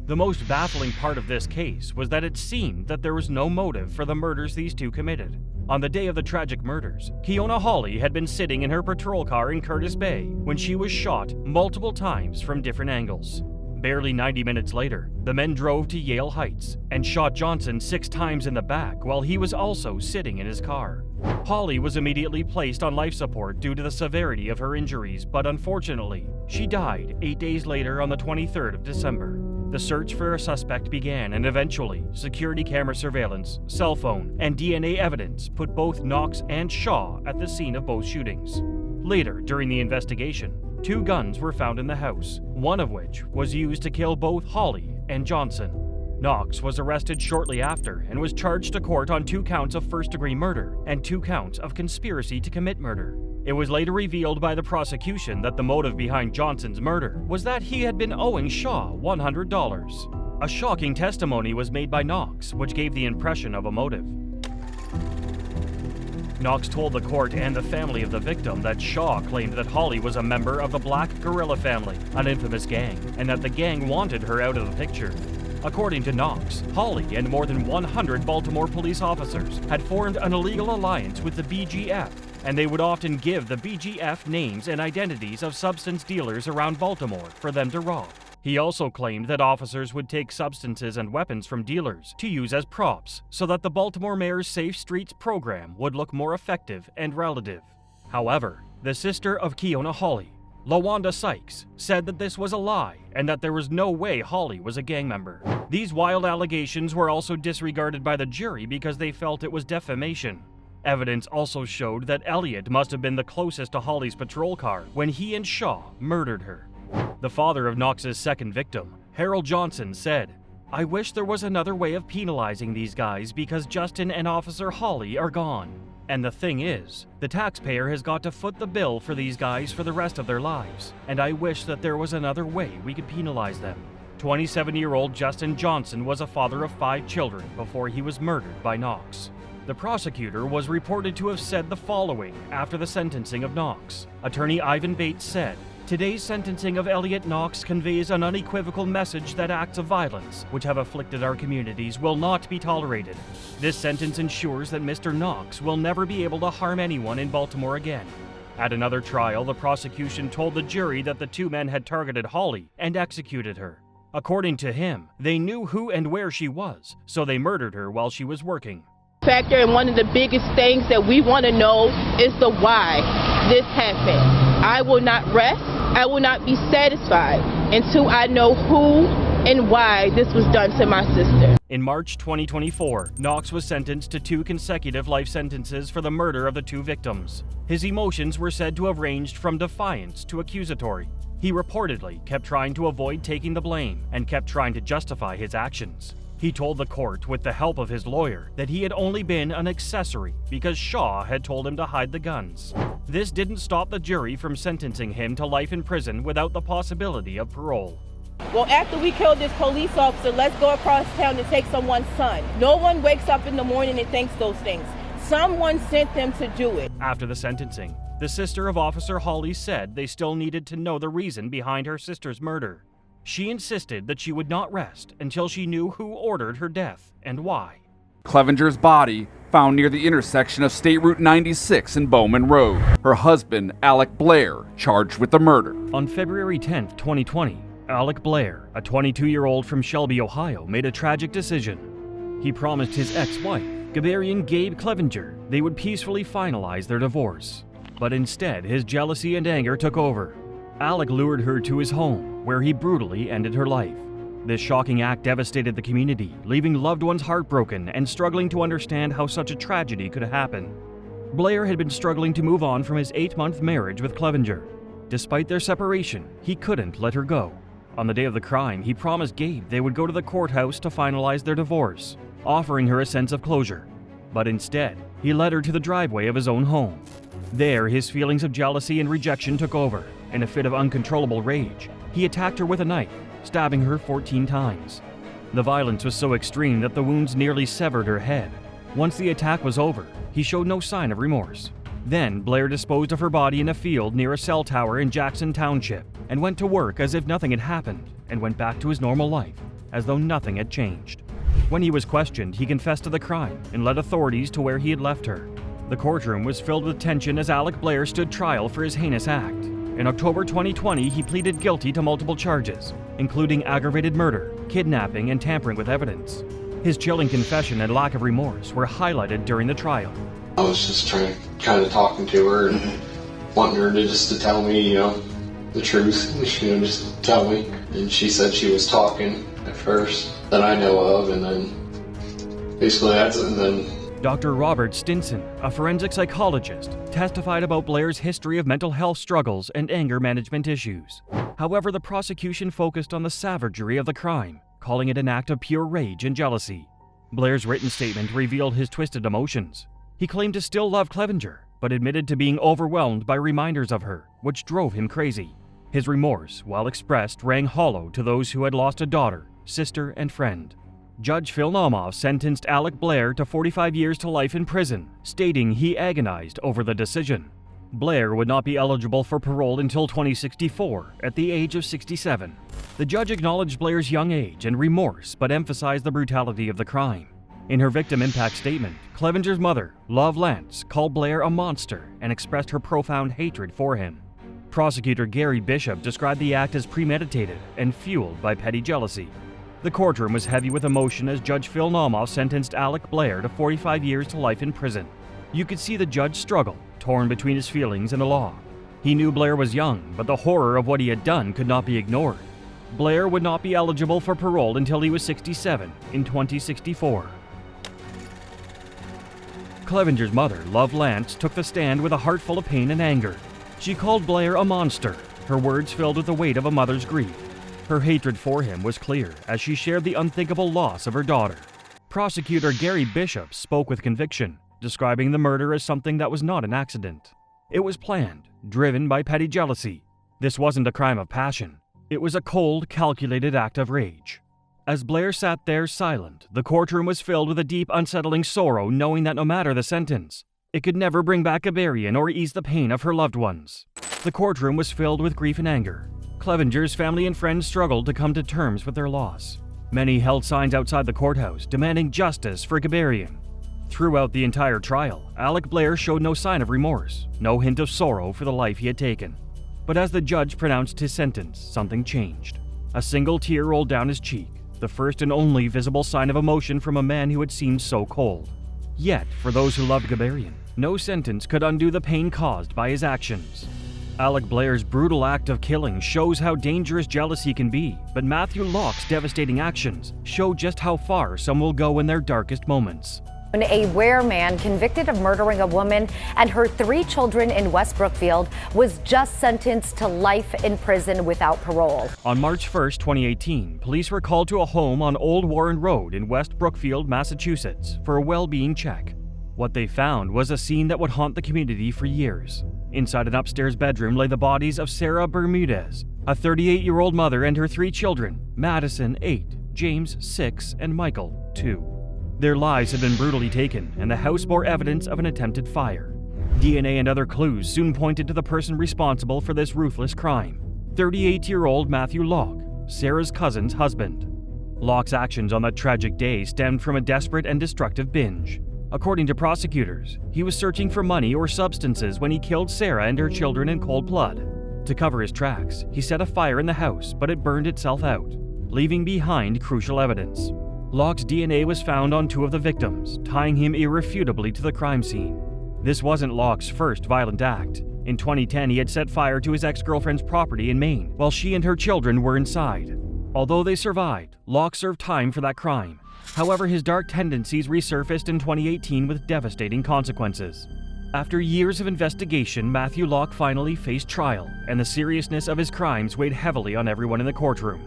The most baffling part of this case was that it seemed that there was no motive for the murders these 2 committed. On the day of the tragic murders, Keona Hawley had been sitting in her patrol car in Curtis Bay when she was shot multiple times from different angles. Barely 90 minutes later, the men drove to Yale Heights and shot Johnson 6 times in the back while he was also sitting in his car. Hawley was immediately placed on life support due to the severity of her injuries, but unfortunately, she died 8 days later on the 23rd of December. The search for a suspect began, and eventually, security camera surveillance, cell phone, and DNA evidence put both Knox and Shaw at the scene of both shootings. Later, during the investigation, 2 guns were found in the house, one of which was used to kill both Hawley and Johnson. Knox was arrested shortly after and was charged to court on 2 counts of first-degree murder and 2 counts of conspiracy to commit murder. It was later revealed by the prosecution that the motive behind Johnson's murder was that he had been owing Shaw $100. A shocking testimony was made by Knox, which gave the impression of a motive. Knox told the court and the family of the victim that Shaw claimed that Hawley was a member of the Black Guerrilla family, an infamous gang, and that the gang wanted her out of the picture. According to Knox, Hawley and more than 100 Baltimore police officers had formed an illegal alliance with the BGF, and they would often give the BGF names and identities of substance dealers around Baltimore for them to rob. He also claimed that officers would take substances and weapons from dealers to use as props so that the Baltimore Mayor's Safe Streets program would look more effective and relative. However, the sister of Keona Hawley, LaWanda Sykes, said that this was a lie and that there was no way Hawley was a gang member. These wild allegations were also disregarded by the jury because they felt it was defamation. Evidence also showed that Elliot must have been the closest to Hawley's patrol car when he and Shaw murdered her. The father of Knox's second victim, Harold Johnson, said, "I wish there was another way of penalizing these guys because Justin and Officer Holly are gone. And the thing is, the taxpayer has got to foot the bill for these guys for the rest of their lives, and I wish that there was another way we could penalize them." 27-year-old Justin Johnson was a father of 5 children before he was murdered by Knox. The prosecutor was reported to have said the following after the sentencing of Knox. Attorney Ivan Bates said, "Today's sentencing of Elliot Knox conveys an unequivocal message that acts of violence, which have afflicted our communities, will not be tolerated. This sentence ensures that Mr. Knox will never be able to harm anyone in Baltimore again." At another trial, the prosecution told the jury that the 2 men had targeted Holly and executed her. According to him, they knew who and where she was, so they murdered her while she was working. Factor, and one of the biggest things that we want to know is the why this happened. I will not rest. I will not be satisfied until I know who and why this was done to my sister. In March 2024, Knox was sentenced to 2 consecutive life sentences for the murder of the 2 victims. His emotions were said to have ranged from defiance to accusatory. He reportedly kept trying to avoid taking the blame and kept trying to justify his actions. He told the court, with the help of his lawyer, that he had only been an accessory because Shaw had told him to hide the guns. This didn't stop the jury from sentencing him to life in prison without the possibility of parole. Well, after we killed this police officer, let's go across town and take someone's son. No one wakes up in the morning and thinks those things. Someone sent them to do it. After the sentencing, the sister of Officer Holly said they still needed to know the reason behind her sister's murder. She insisted that she would not rest until she knew who ordered her death and why. Clevenger's body found near the intersection of State Route 96 and Bowman Road. Her husband, Alec Blair, charged with the murder. On February 10, 2020, Alec Blair, a 22-year-old from Shelby, Ohio, made a tragic decision. He promised his ex-wife, Gabarian Gabe Clevenger, they would peacefully finalize their divorce. But instead, his jealousy and anger took over. Alec lured her to his home, where he brutally ended her life. This shocking act devastated the community, leaving loved ones heartbroken and struggling to understand how such a tragedy could happen. Blair had been struggling to move on from his 8-month marriage with Clevenger. Despite their separation, he couldn't let her go. On the day of the crime, he promised Gabe they would go to the courthouse to finalize their divorce, offering her a sense of closure. But instead, he led her to the driveway of his own home. There, his feelings of jealousy and rejection took over. In a fit of uncontrollable rage, he attacked her with a knife, stabbing her 14 times. The violence was so extreme that the wounds nearly severed her head. Once the attack was over, he showed no sign of remorse. Then, Blair disposed of her body in a field near a cell tower in Jackson Township and went to work as if nothing had happened and went back to his normal life, as though nothing had changed. When he was questioned, he confessed to the crime and led authorities to where he had left her. The courtroom was filled with tension as Alec Blair stood trial for his heinous act. In October 2020, he pleaded guilty to multiple charges, including aggravated murder, kidnapping, and tampering with evidence. His chilling confession and lack of remorse were highlighted during the trial. I was just kind of talking to her and wanting her to tell me, the truth, just tell me. And she said she was talking at first that I know of, and then basically and then Dr. Robert Stinson, a forensic psychologist, testified about Blair's history of mental health struggles and anger management issues. However, the prosecution focused on the savagery of the crime, calling it an act of pure rage and jealousy. Blair's written statement revealed his twisted emotions. He claimed to still love Clevenger, but admitted to being overwhelmed by reminders of her, which drove him crazy. His remorse, while expressed, rang hollow to those who had lost a daughter, sister, and friend. Judge Phil Naumoff sentenced Alec Blair to 45 years to life in prison, stating he agonized over the decision. Blair would not be eligible for parole until 2064, at the age of 67. The judge acknowledged Blair's young age and remorse, but emphasized the brutality of the crime. In her victim impact statement, Clevenger's mother, Love Lance, called Blair a monster and expressed her profound hatred for him. Prosecutor Gary Bishop described the act as premeditated and fueled by petty jealousy. The courtroom was heavy with emotion as Judge Phil Naumoff sentenced Alec Blair to 45 years to life in prison. You could see the judge struggle, torn between his feelings and the law. He knew Blair was young, but the horror of what he had done could not be ignored. Blair would not be eligible for parole until he was 67 in 2064. Clevenger's mother, Love Lance, took the stand with a heart full of pain and anger. She called Blair a monster, her words filled with the weight of a mother's grief. Her hatred for him was clear as she shared the unthinkable loss of her daughter. Prosecutor Gary Bishop spoke with conviction, describing the murder as something that was not an accident. It was planned, driven by petty jealousy. This wasn't a crime of passion. It was a cold, calculated act of rage. As Blair sat there silent, the courtroom was filled with a deep, unsettling sorrow, knowing that no matter the sentence, it could never bring back Gabarian or ease the pain of her loved ones. The courtroom was filled with grief and anger. Clevenger's family and friends struggled to come to terms with their loss. Many held signs outside the courthouse demanding justice for Gabarian. Throughout the entire trial, Alec Blair showed no sign of remorse, no hint of sorrow for the life he had taken. But as the judge pronounced his sentence, something changed. A single tear rolled down his cheek, the first and only visible sign of emotion from a man who had seemed so cold. Yet, for those who loved Gabarian, no sentence could undo the pain caused by his actions. Alec Blair's brutal act of killing shows how dangerous jealousy can be, but Matthew Locke's devastating actions show just how far some will go in their darkest moments. A Ware man convicted of murdering a woman and her 3 children in West Brookfield was just sentenced to life in prison without parole. On March 1, 2018, police were called to a home on Old Warren Road in West Brookfield, Massachusetts, for a well-being check. What they found was a scene that would haunt the community for years. Inside an upstairs bedroom lay the bodies of Sarah Bermudez, a 38-year-old mother, and her 3 children, Madison, 8, James, 6, and Michael, 2. Their lives had been brutally taken, and the house bore evidence of an attempted fire. DNA and other clues soon pointed to the person responsible for this ruthless crime, 38-year-old Matthew Locke, Sarah's cousin's husband. Locke's actions on that tragic day stemmed from a desperate and destructive binge. According to prosecutors, he was searching for money or substances when he killed Sarah and her children in cold blood. To cover his tracks, he set a fire in the house, but it burned itself out, leaving behind crucial evidence. Locke's DNA was found on 2 of the victims, tying him irrefutably to the crime scene. This wasn't Locke's first violent act. In 2010, he had set fire to his ex-girlfriend's property in Maine while she and her children were inside. Although they survived, Locke served time for that crime. However, his dark tendencies resurfaced in 2018 with devastating consequences. After years of investigation, Matthew Locke finally faced trial, and the seriousness of his crimes weighed heavily on everyone in the courtroom.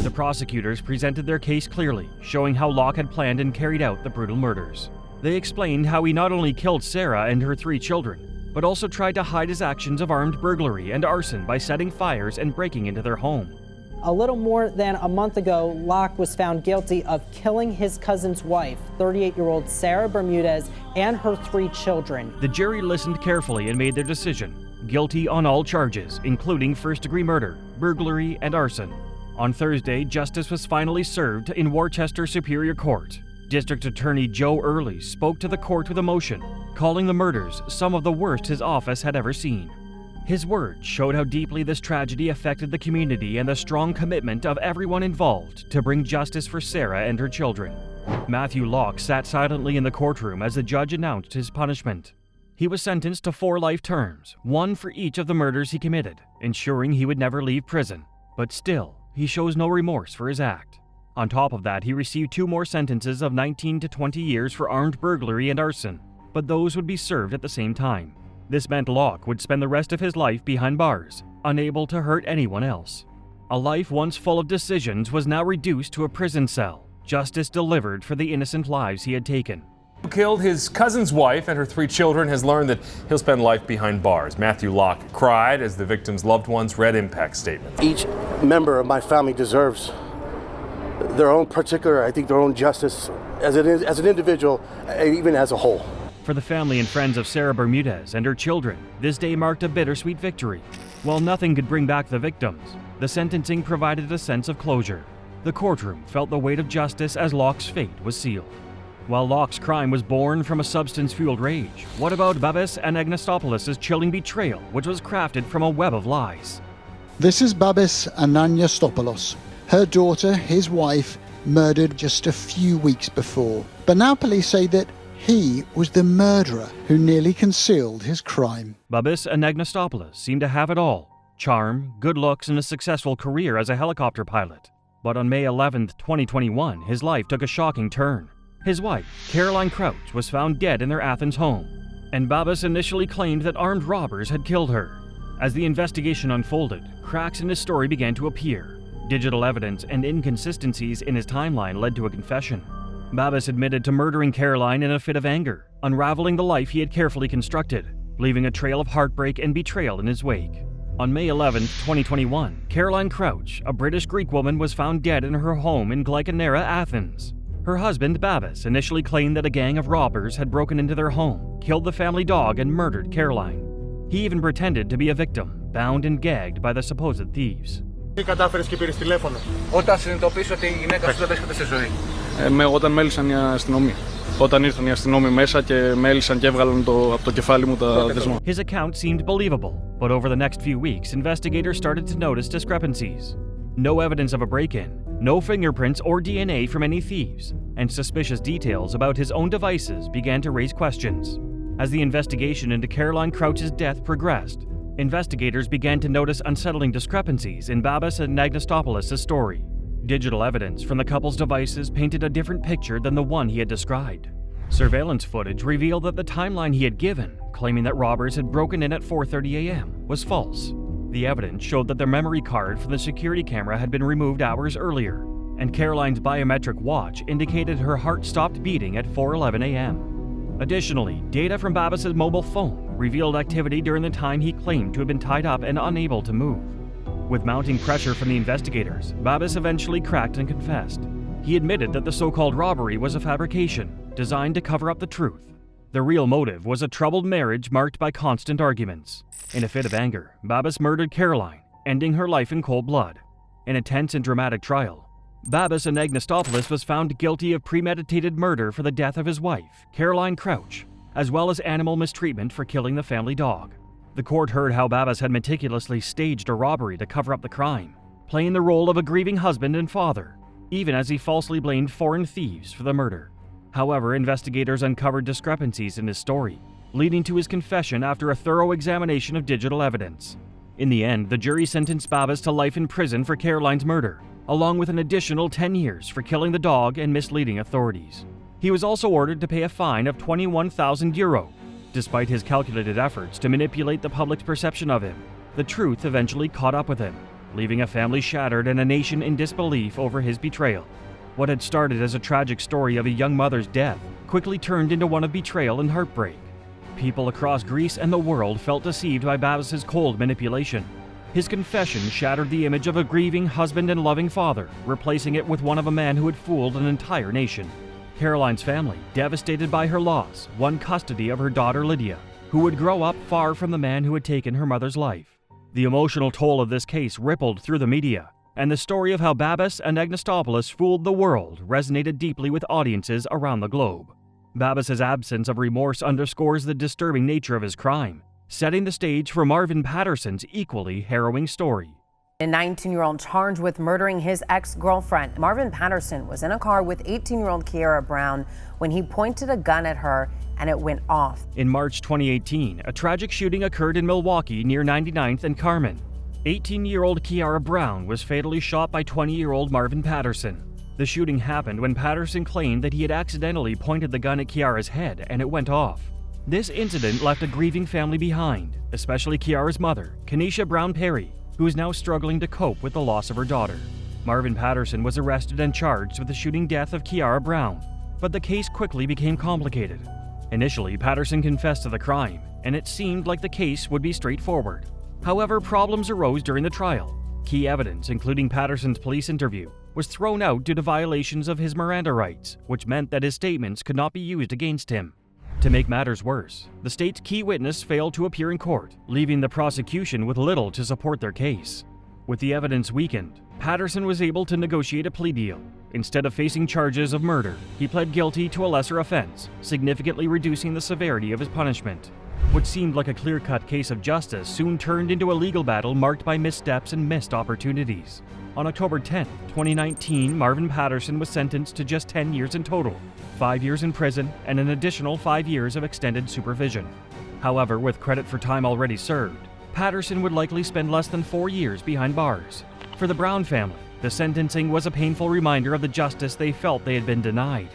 The prosecutors presented their case clearly, showing how Locke had planned and carried out the brutal murders. They explained how he not only killed Sarah and her 3 children, but also tried to hide his actions of armed burglary and arson by setting fires and breaking into their home. A little more than a month ago, Locke was found guilty of killing his cousin's wife, 38-year-old Sarah Bermudez, and her 3 children. The jury listened carefully and made their decision, guilty on all charges, including first-degree murder, burglary, and arson. On Thursday, justice was finally served in Worcester Superior Court. District Attorney Joe Early spoke to the court with emotion, calling the murders some of the worst his office had ever seen. His words showed how deeply this tragedy affected the community and the strong commitment of everyone involved to bring justice for Sarah and her children. Matthew Locke sat silently in the courtroom as the judge announced his punishment. He was sentenced to 4 life terms, 1 for each of the murders he committed, ensuring he would never leave prison. But still, he shows no remorse for his act. On top of that, he received 2 more sentences of 19 to 20 years for armed burglary and arson, but those would be served at the same time. This meant Locke would spend the rest of his life behind bars, unable to hurt anyone else. A life once full of decisions was now reduced to a prison cell, justice delivered for the innocent lives he had taken. Who killed his cousin's wife and her 3 children has learned that he'll spend life behind bars. Matthew Locke cried as the victims' loved ones read impact statements. Each member of my family deserves their own particular, I think, their own justice as an individual, even as a whole. For the family and friends of Sarah Bermudez and her children, this day marked a bittersweet victory. While nothing could bring back the victims, the sentencing provided a sense of closure. The courtroom felt the weight of justice as Locke's fate was sealed. While Locke's crime was born from a substance-fueled rage, what about Babis Anagnostopoulos' chilling betrayal, which was crafted from a web of lies? This is Babis Anagnostopoulos. Her daughter, his wife, murdered just a few weeks before. But now police say that he was the murderer who nearly concealed his crime. Babis Anagnostopoulos seemed to have it all: charm, good looks, and a successful career as a helicopter pilot. But on May 11, 2021, his life took a shocking turn. His wife, Caroline Crouch, was found dead in their Athens home, and Babis initially claimed that armed robbers had killed her. As the investigation unfolded, cracks in his story began to appear. Digital evidence and inconsistencies in his timeline led to a confession. Babis admitted to murdering Caroline in a fit of anger, unraveling the life he had carefully constructed, leaving a trail of heartbreak and betrayal in his wake. On May 11, 2021, Caroline Crouch, a British Greek woman, was found dead in her home in Glyconera, Athens. Her husband, Babis, initially claimed that a gang of robbers had broken into their home, killed the family dog, and murdered Caroline. He even pretended to be a victim, bound and gagged by the supposed thieves. Τι κατάφερες και πήρες τηλέφωνο? Όταν συνειδητοποίησα ότι η γυναίκα σου δεν βρίσκεται σε ζωή. Όταν με έλυσαν οι αστυνομοί. Όταν ήρθαν οι αστυνόμοι μέσα και με έλυσαν και έβγαλαν από το κεφάλι μου τα δεσμά. His account seemed believable, but over the next few weeks, investigators started to notice discrepancies. No evidence of a break-in, no fingerprints or DNA from any thieves, and suspicious details about his own devices began to raise questions. As the investigation into Caroline Crouch's death progressed, investigators began to notice unsettling discrepancies in Babis and Agnostopoulos' story. Digital evidence from the couple's devices painted a different picture than the one he had described. Surveillance footage revealed that the timeline he had given, claiming that robbers had broken in at 4:30 a.m., was false. The evidence showed that their memory card from the security camera had been removed hours earlier, and Caroline's biometric watch indicated her heart stopped beating at 4:11 a.m. Additionally, data from Babis' mobile phone revealed activity during the time he claimed to have been tied up and unable to move. With mounting pressure from the investigators, Babis eventually cracked and confessed. He admitted that the so-called robbery was a fabrication designed to cover up the truth. The real motive was a troubled marriage marked by constant arguments. In a fit of anger, Babis murdered Caroline, ending her life in cold blood. In a tense and dramatic trial, Babis and Agnostopoulos was found guilty of premeditated murder for the death of his wife, Caroline Crouch, as well as animal mistreatment for killing the family dog. The court heard how Babis had meticulously staged a robbery to cover up the crime, playing the role of a grieving husband and father, even as he falsely blamed foreign thieves for the murder. However, investigators uncovered discrepancies in his story, leading to his confession after a thorough examination of digital evidence. In the end, the jury sentenced Babis to life in prison for Caroline's murder, along with an additional 10 years for killing the dog and misleading authorities. He was also ordered to pay a fine of €21,000. Despite his calculated efforts to manipulate the public's perception of him, the truth eventually caught up with him, leaving a family shattered and a nation in disbelief over his betrayal. What had started as a tragic story of a young mother's death quickly turned into one of betrayal and heartbreak. People across Greece and the world felt deceived by Babis' cold manipulation. His confession shattered the image of a grieving husband and loving father, replacing it with one of a man who had fooled an entire nation. Caroline's family, devastated by her loss, won custody of her daughter Lydia, who would grow up far from the man who had taken her mother's life. The emotional toll of this case rippled through the media, and the story of how Babis and Agnostopoulos fooled the world resonated deeply with audiences around the globe. Babis' absence of remorse underscores the disturbing nature of his crime, setting the stage for Marvin Patterson's equally harrowing story. A 19-year-old charged with murdering his ex-girlfriend. Marvin Patterson was in a car with 18-year-old Kiara Brown when he pointed a gun at her and it went off. In March 2018, a tragic shooting occurred in Milwaukee near 99th and Carmen. 18-year-old Kiara Brown was fatally shot by 20-year-old Marvin Patterson. The shooting happened when Patterson claimed that he had accidentally pointed the gun at Kiara's head and it went off. This incident left a grieving family behind, especially Kiara's mother, Kenesha Brown Perry, who is now struggling to cope with the loss of her daughter. Marvin Patterson was arrested and charged with the shooting death of Kiara Brown, but the case quickly became complicated. Initially, Patterson confessed to the crime, and it seemed like the case would be straightforward. However, problems arose during the trial. Key evidence, including Patterson's police interview, was thrown out due to violations of his Miranda rights, which meant that his statements could not be used against him. To make matters worse, the state's key witness failed to appear in court, leaving the prosecution with little to support their case. With the evidence weakened, Patterson was able to negotiate a plea deal. Instead of facing charges of murder, he pled guilty to a lesser offense, significantly reducing the severity of his punishment. What seemed like a clear-cut case of justice soon turned into a legal battle marked by missteps and missed opportunities. On October 10, 2019, Marvin Patterson was sentenced to just 10 years in total, 5 years in prison, and an additional 5 years of extended supervision. However, with credit for time already served, Patterson would likely spend less than 4 years behind bars. For the Brown family, the sentencing was a painful reminder of the justice they felt they had been denied.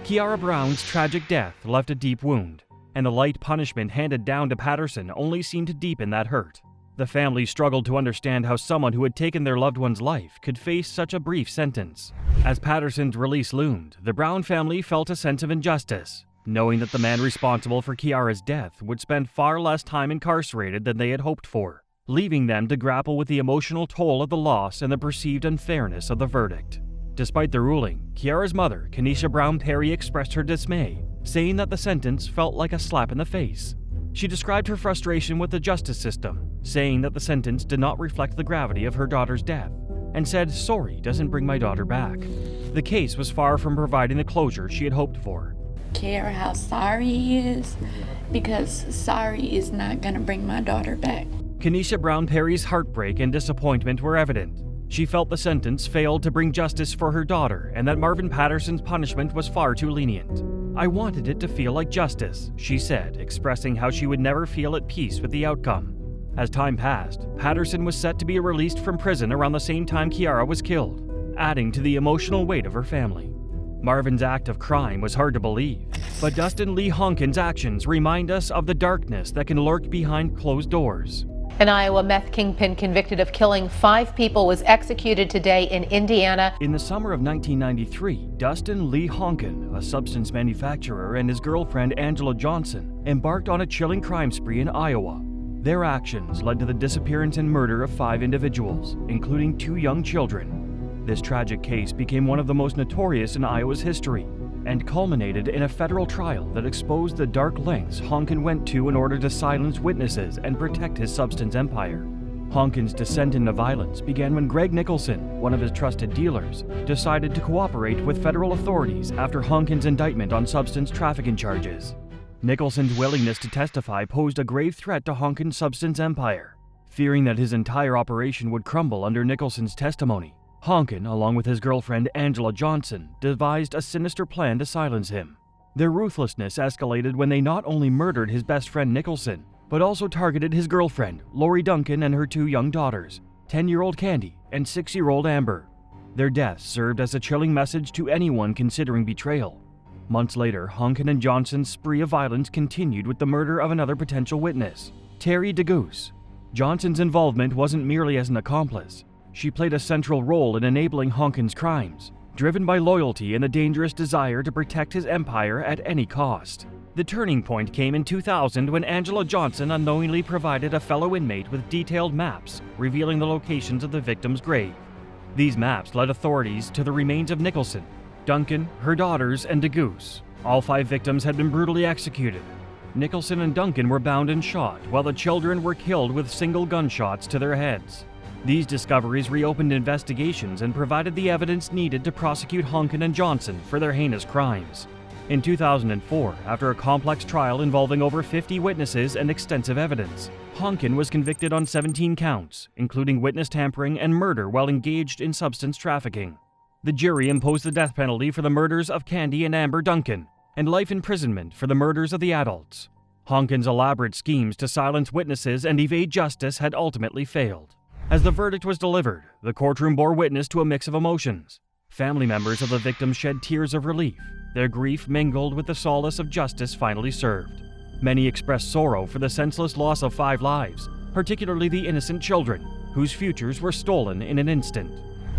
Kiara Brown's tragic death left a deep wound, and the light punishment handed down to Patterson only seemed to deepen that hurt. The family struggled to understand how someone who had taken their loved one's life could face such a brief sentence. As Patterson's release loomed, the Brown family felt a sense of injustice, knowing that the man responsible for Kiara's death would spend far less time incarcerated than they had hoped for, leaving them to grapple with the emotional toll of the loss and the perceived unfairness of the verdict. Despite the ruling, Kiara's mother, Kenesha Brown Perry, expressed her dismay, saying that the sentence felt like a slap in the face. She described her frustration with the justice system, saying that the sentence did not reflect the gravity of her daughter's death, and said sorry doesn't bring my daughter back. The case was far from providing the closure she had hoped for. Care how sorry he is, because sorry is not going to bring my daughter back. Kenesha Brown Perry's heartbreak and disappointment were evident. She felt the sentence failed to bring justice for her daughter and that Marvin Patterson's punishment was far too lenient. I wanted it to feel like justice, she said, expressing how she would never feel at peace with the outcome. As time passed, Patterson was set to be released from prison around the same time Kiara was killed, adding to the emotional weight of her family. Marvin's act of crime was hard to believe, but Dustin Lee Honkin's actions remind us of the darkness that can lurk behind closed doors. An Iowa meth kingpin convicted of killing 5 people was executed today in Indiana. In the summer of 1993, Dustin Lee Honkin, a substance manufacturer, and his girlfriend Angela Johnson embarked on a chilling crime spree in Iowa. Their actions led to the disappearance and murder of 5 individuals, including 2 young children. This tragic case became one of the most notorious in Iowa's history and culminated in a federal trial that exposed the dark lengths Honkin went to in order to silence witnesses and protect his substance empire. Honkin's descent into violence began when Greg Nicholson, one of his trusted dealers, decided to cooperate with federal authorities after Honkin's indictment on substance trafficking charges. Nicholson's willingness to testify posed a grave threat to Honkin's substance empire. Fearing that his entire operation would crumble under Nicholson's testimony, Honkin, along with his girlfriend Angela Johnson, devised a sinister plan to silence him. Their ruthlessness escalated when they not only murdered his best friend Nicholson, but also targeted his girlfriend, Lori Duncan, and her 2 young daughters, 10-year-old Candy and 6-year-old Amber. Their deaths served as a chilling message to anyone considering betrayal. Months later, Honkin and Johnson's spree of violence continued with the murder of another potential witness, Terry DeGoose. Johnson's involvement wasn't merely as an accomplice. She played a central role in enabling Honkin's crimes, driven by loyalty and a dangerous desire to protect his empire at any cost. The turning point came in 2000 when Angela Johnson unknowingly provided a fellow inmate with detailed maps revealing the locations of the victim's grave. These maps led authorities to the remains of Nicholson, Duncan, her daughters, and DeGoose. All 5 victims had been brutally executed. Nicholson and Duncan were bound and shot, while the children were killed with single gunshots to their heads. These discoveries reopened investigations and provided the evidence needed to prosecute Honkin and Johnson for their heinous crimes. In 2004, after a complex trial involving over 50 witnesses and extensive evidence, Honkin was convicted on 17 counts, including witness tampering and murder while engaged in substance trafficking. The jury imposed the death penalty for the murders of Candy and Amber Duncan, and life imprisonment for the murders of the adults. Honkin's elaborate schemes to silence witnesses and evade justice had ultimately failed. As the verdict was delivered, the courtroom bore witness to a mix of emotions. Family members of the victims shed tears of relief, their grief mingled with the solace of justice finally served. Many expressed sorrow for the senseless loss of 5 lives, particularly the innocent children, whose futures were stolen in an instant.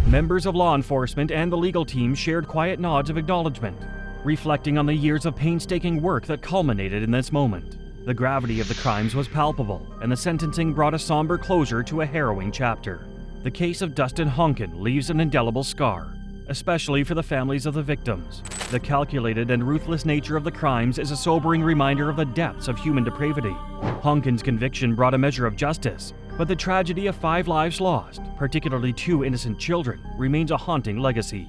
Members of law enforcement and the legal team shared quiet nods of acknowledgement, reflecting on the years of painstaking work that culminated in this moment. The gravity of the crimes was palpable, and the sentencing brought a somber closure to a harrowing chapter. The case of Dustin Honkin leaves an indelible scar, especially for the families of the victims. The calculated and ruthless nature of the crimes is a sobering reminder of the depths of human depravity. Honkin's conviction brought a measure of justice, but the tragedy of 5 lives lost, particularly 2 innocent children, remains a haunting legacy.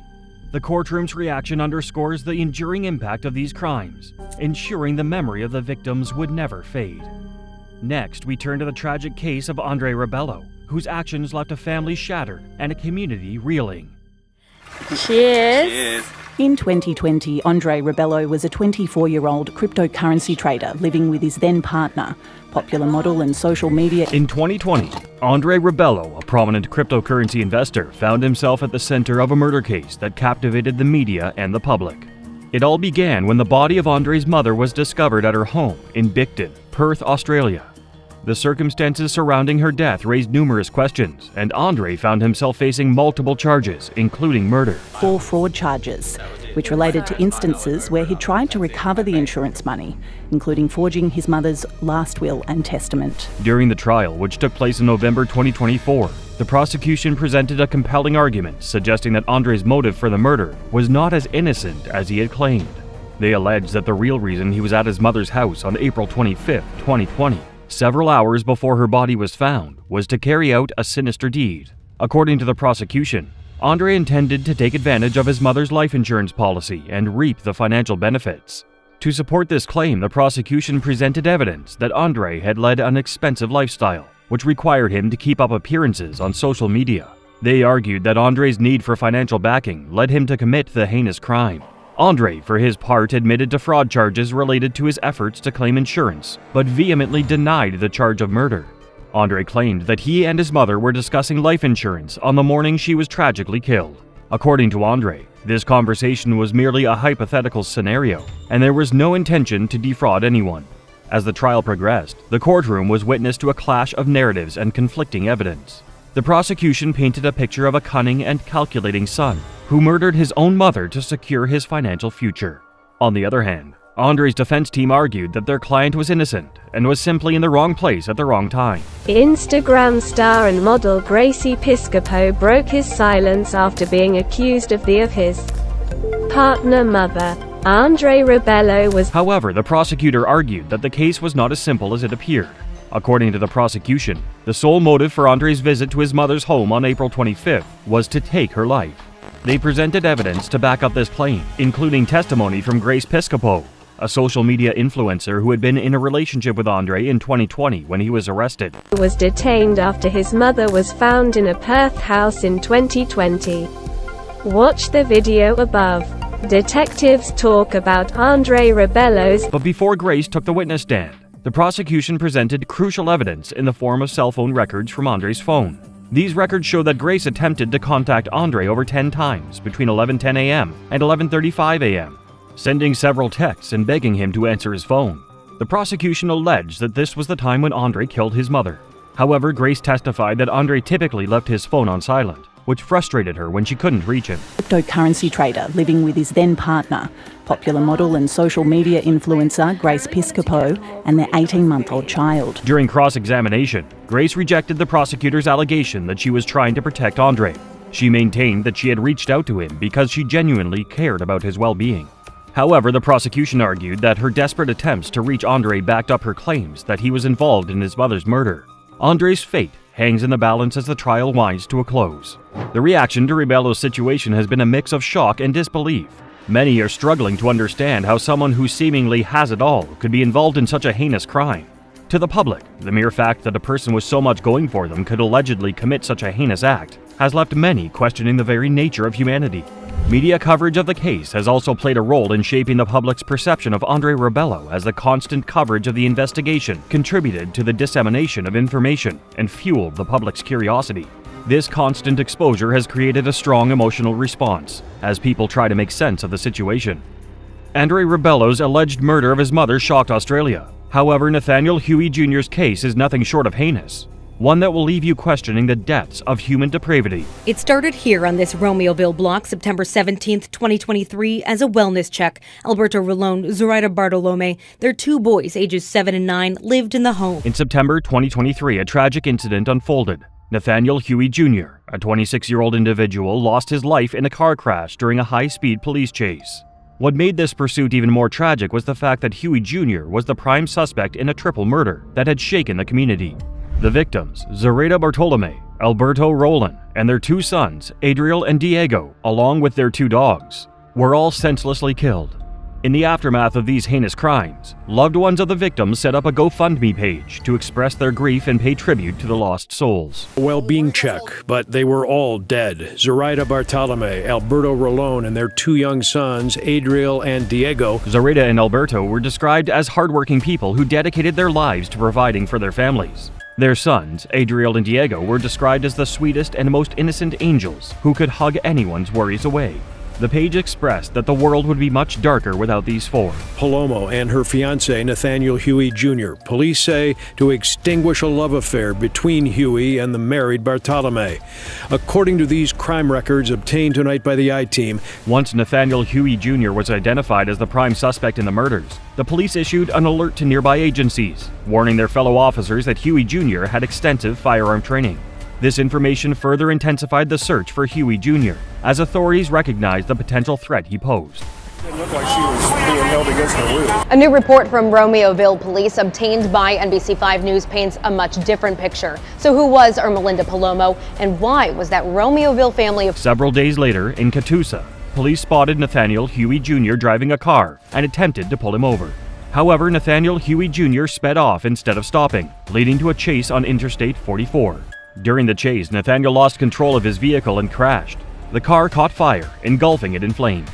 The courtroom's reaction underscores the enduring impact of these crimes, ensuring the memory of the victims would never fade. Next, we turn to the tragic case of Andre Rebello, whose actions left a family shattered and a community reeling. Cheers! In 2020, Andre Rebello was a 24-year-old cryptocurrency trader living with his then partner, popular model and social media. In 2020, Andre Rebello, a prominent cryptocurrency investor, found himself at the center of a murder case that captivated the media and the public. It all began when the body of Andre's mother was discovered at her home in Bicton, Perth, Australia. The circumstances surrounding her death raised numerous questions, and Andre found himself facing multiple charges, including murder. 4 fraud charges, which related to instances where he tried to recover the insurance money, including forging his mother's last will and testament. During the trial, which took place in November 2024, the prosecution presented a compelling argument suggesting that Andre's motive for the murder was not as innocent as he had claimed. They alleged that the real reason he was at his mother's house on April 25, 2020, several hours before her body was found, was to carry out a sinister deed. According to the prosecution, Andre intended to take advantage of his mother's life insurance policy and reap the financial benefits. To support this claim, the prosecution presented evidence that Andre had led an expensive lifestyle, which required him to keep up appearances on social media. They argued that Andre's need for financial backing led him to commit the heinous crime. Andre, for his part, admitted to fraud charges related to his efforts to claim insurance, but vehemently denied the charge of murder. Andre claimed that he and his mother were discussing life insurance on the morning she was tragically killed. According to Andre, this conversation was merely a hypothetical scenario, and there was no intention to defraud anyone. As the trial progressed, the courtroom was witness to a clash of narratives and conflicting evidence. The prosecution painted a picture of a cunning and calculating son who murdered his own mother to secure his financial future. On the other hand, Andre's defense team argued that their client was innocent and was simply in the wrong place at the wrong time. Instagram star and model Gracie Piscopo broke his silence after being accused of his partner mother. Andre Rebello was. However, the prosecutor argued that the case was not as simple as it appeared. According to the prosecution, the sole motive for Andre's visit to his mother's home on April 25th was to take her life. They presented evidence to back up this claim, including testimony from Grace Piscopo, a social media influencer who had been in a relationship with Andre in 2020 when he was arrested. Was detained after his mother was found in a Perth house in 2020. Watch the video above. Detectives talk about Andre Rebello's. But before Grace took the witness stand, the prosecution presented crucial evidence in the form of cell phone records from Andre's phone. These records show that Grace attempted to contact Andre over 10 times between 11:10 a.m. and 11:35 a.m., sending several texts and begging him to answer his phone. The prosecution alleged that this was the time when Andre killed his mother. However, Grace testified that Andre typically left his phone on silent, which frustrated her when she couldn't reach him. Cryptocurrency trader living with his then partner, popular model and social media influencer Grace Piscopo, and their 18-month-old child. During cross-examination, Grace rejected the prosecutor's allegation that she was trying to protect Andre. She maintained that she had reached out to him because she genuinely cared about his well-being. However, the prosecution argued that her desperate attempts to reach Andre backed up her claims that he was involved in his mother's murder. Andre's fate hangs in the balance as the trial winds to a close. The reaction to Rebello's situation has been a mix of shock and disbelief. Many are struggling to understand how someone who seemingly has it all could be involved in such a heinous crime. To the public, the mere fact that a person with so much going for them could allegedly commit such a heinous act has left many questioning the very nature of humanity. Media coverage of the case has also played a role in shaping the public's perception of Andre Rebello, as the constant coverage of the investigation contributed to the dissemination of information and fueled the public's curiosity. This constant exposure has created a strong emotional response as people try to make sense of the situation. Andre Rebello's alleged murder of his mother shocked Australia. However, Nathaniel Huey Jr.'s case is nothing short of heinous, one that will leave you questioning the depths of human depravity. It started here on this Romeoville block September 17th, 2023 as a wellness check. Alberto Rolone, Zoraida Bartolome, their 2 boys, ages 7 and 9, lived in the home. In September 2023, a tragic incident unfolded. Nathaniel Huey Jr., a 26-year-old individual, lost his life in a car crash during a high-speed police chase. What made this pursuit even more tragic was the fact that Huey Jr. was the prime suspect in a triple murder that had shaken the community. The victims, Zoraida Bartolome, Alberto Roland, and their 2 sons, Adriel and Diego, along with their 2 dogs, were all senselessly killed. In the aftermath of these heinous crimes, loved ones of the victims set up a GoFundMe page to express their grief and pay tribute to the lost souls. A well-being check, but they were all dead. Zoraida Bartolome, Alberto Rolone, and their 2 young sons, Adriel and Diego. Zoraida and Alberto were described as hardworking people who dedicated their lives to providing for their families. Their sons, Adriel and Diego, were described as the sweetest and most innocent angels who could hug anyone's worries away. The page expressed that the world would be much darker without these four. Palomo and her fiancé, Nathaniel Huey Jr. Police say to extinguish a love affair between Huey and the married Bartolome. According to these crime records obtained tonight by the I-Team, once Nathaniel Huey Jr. was identified as the prime suspect in the murders, the police issued an alert to nearby agencies, warning their fellow officers that Huey Jr. had extensive firearm training. This information further intensified the search for Huey Jr., as authorities recognized the potential threat he posed. It looked like she was being held against her will. A new report from Romeoville police obtained by NBC5 News paints a much different picture. So who was Ermelinda Palomo, and why was that Romeoville family of... Several days later, in Catoosa, police spotted Nathaniel Huey Jr. driving a car and attempted to pull him over. However, Nathaniel Huey Jr. sped off instead of stopping, leading to a chase on Interstate 44. During the chase, Nathaniel lost control of his vehicle and crashed. The car caught fire, engulfing it in flames.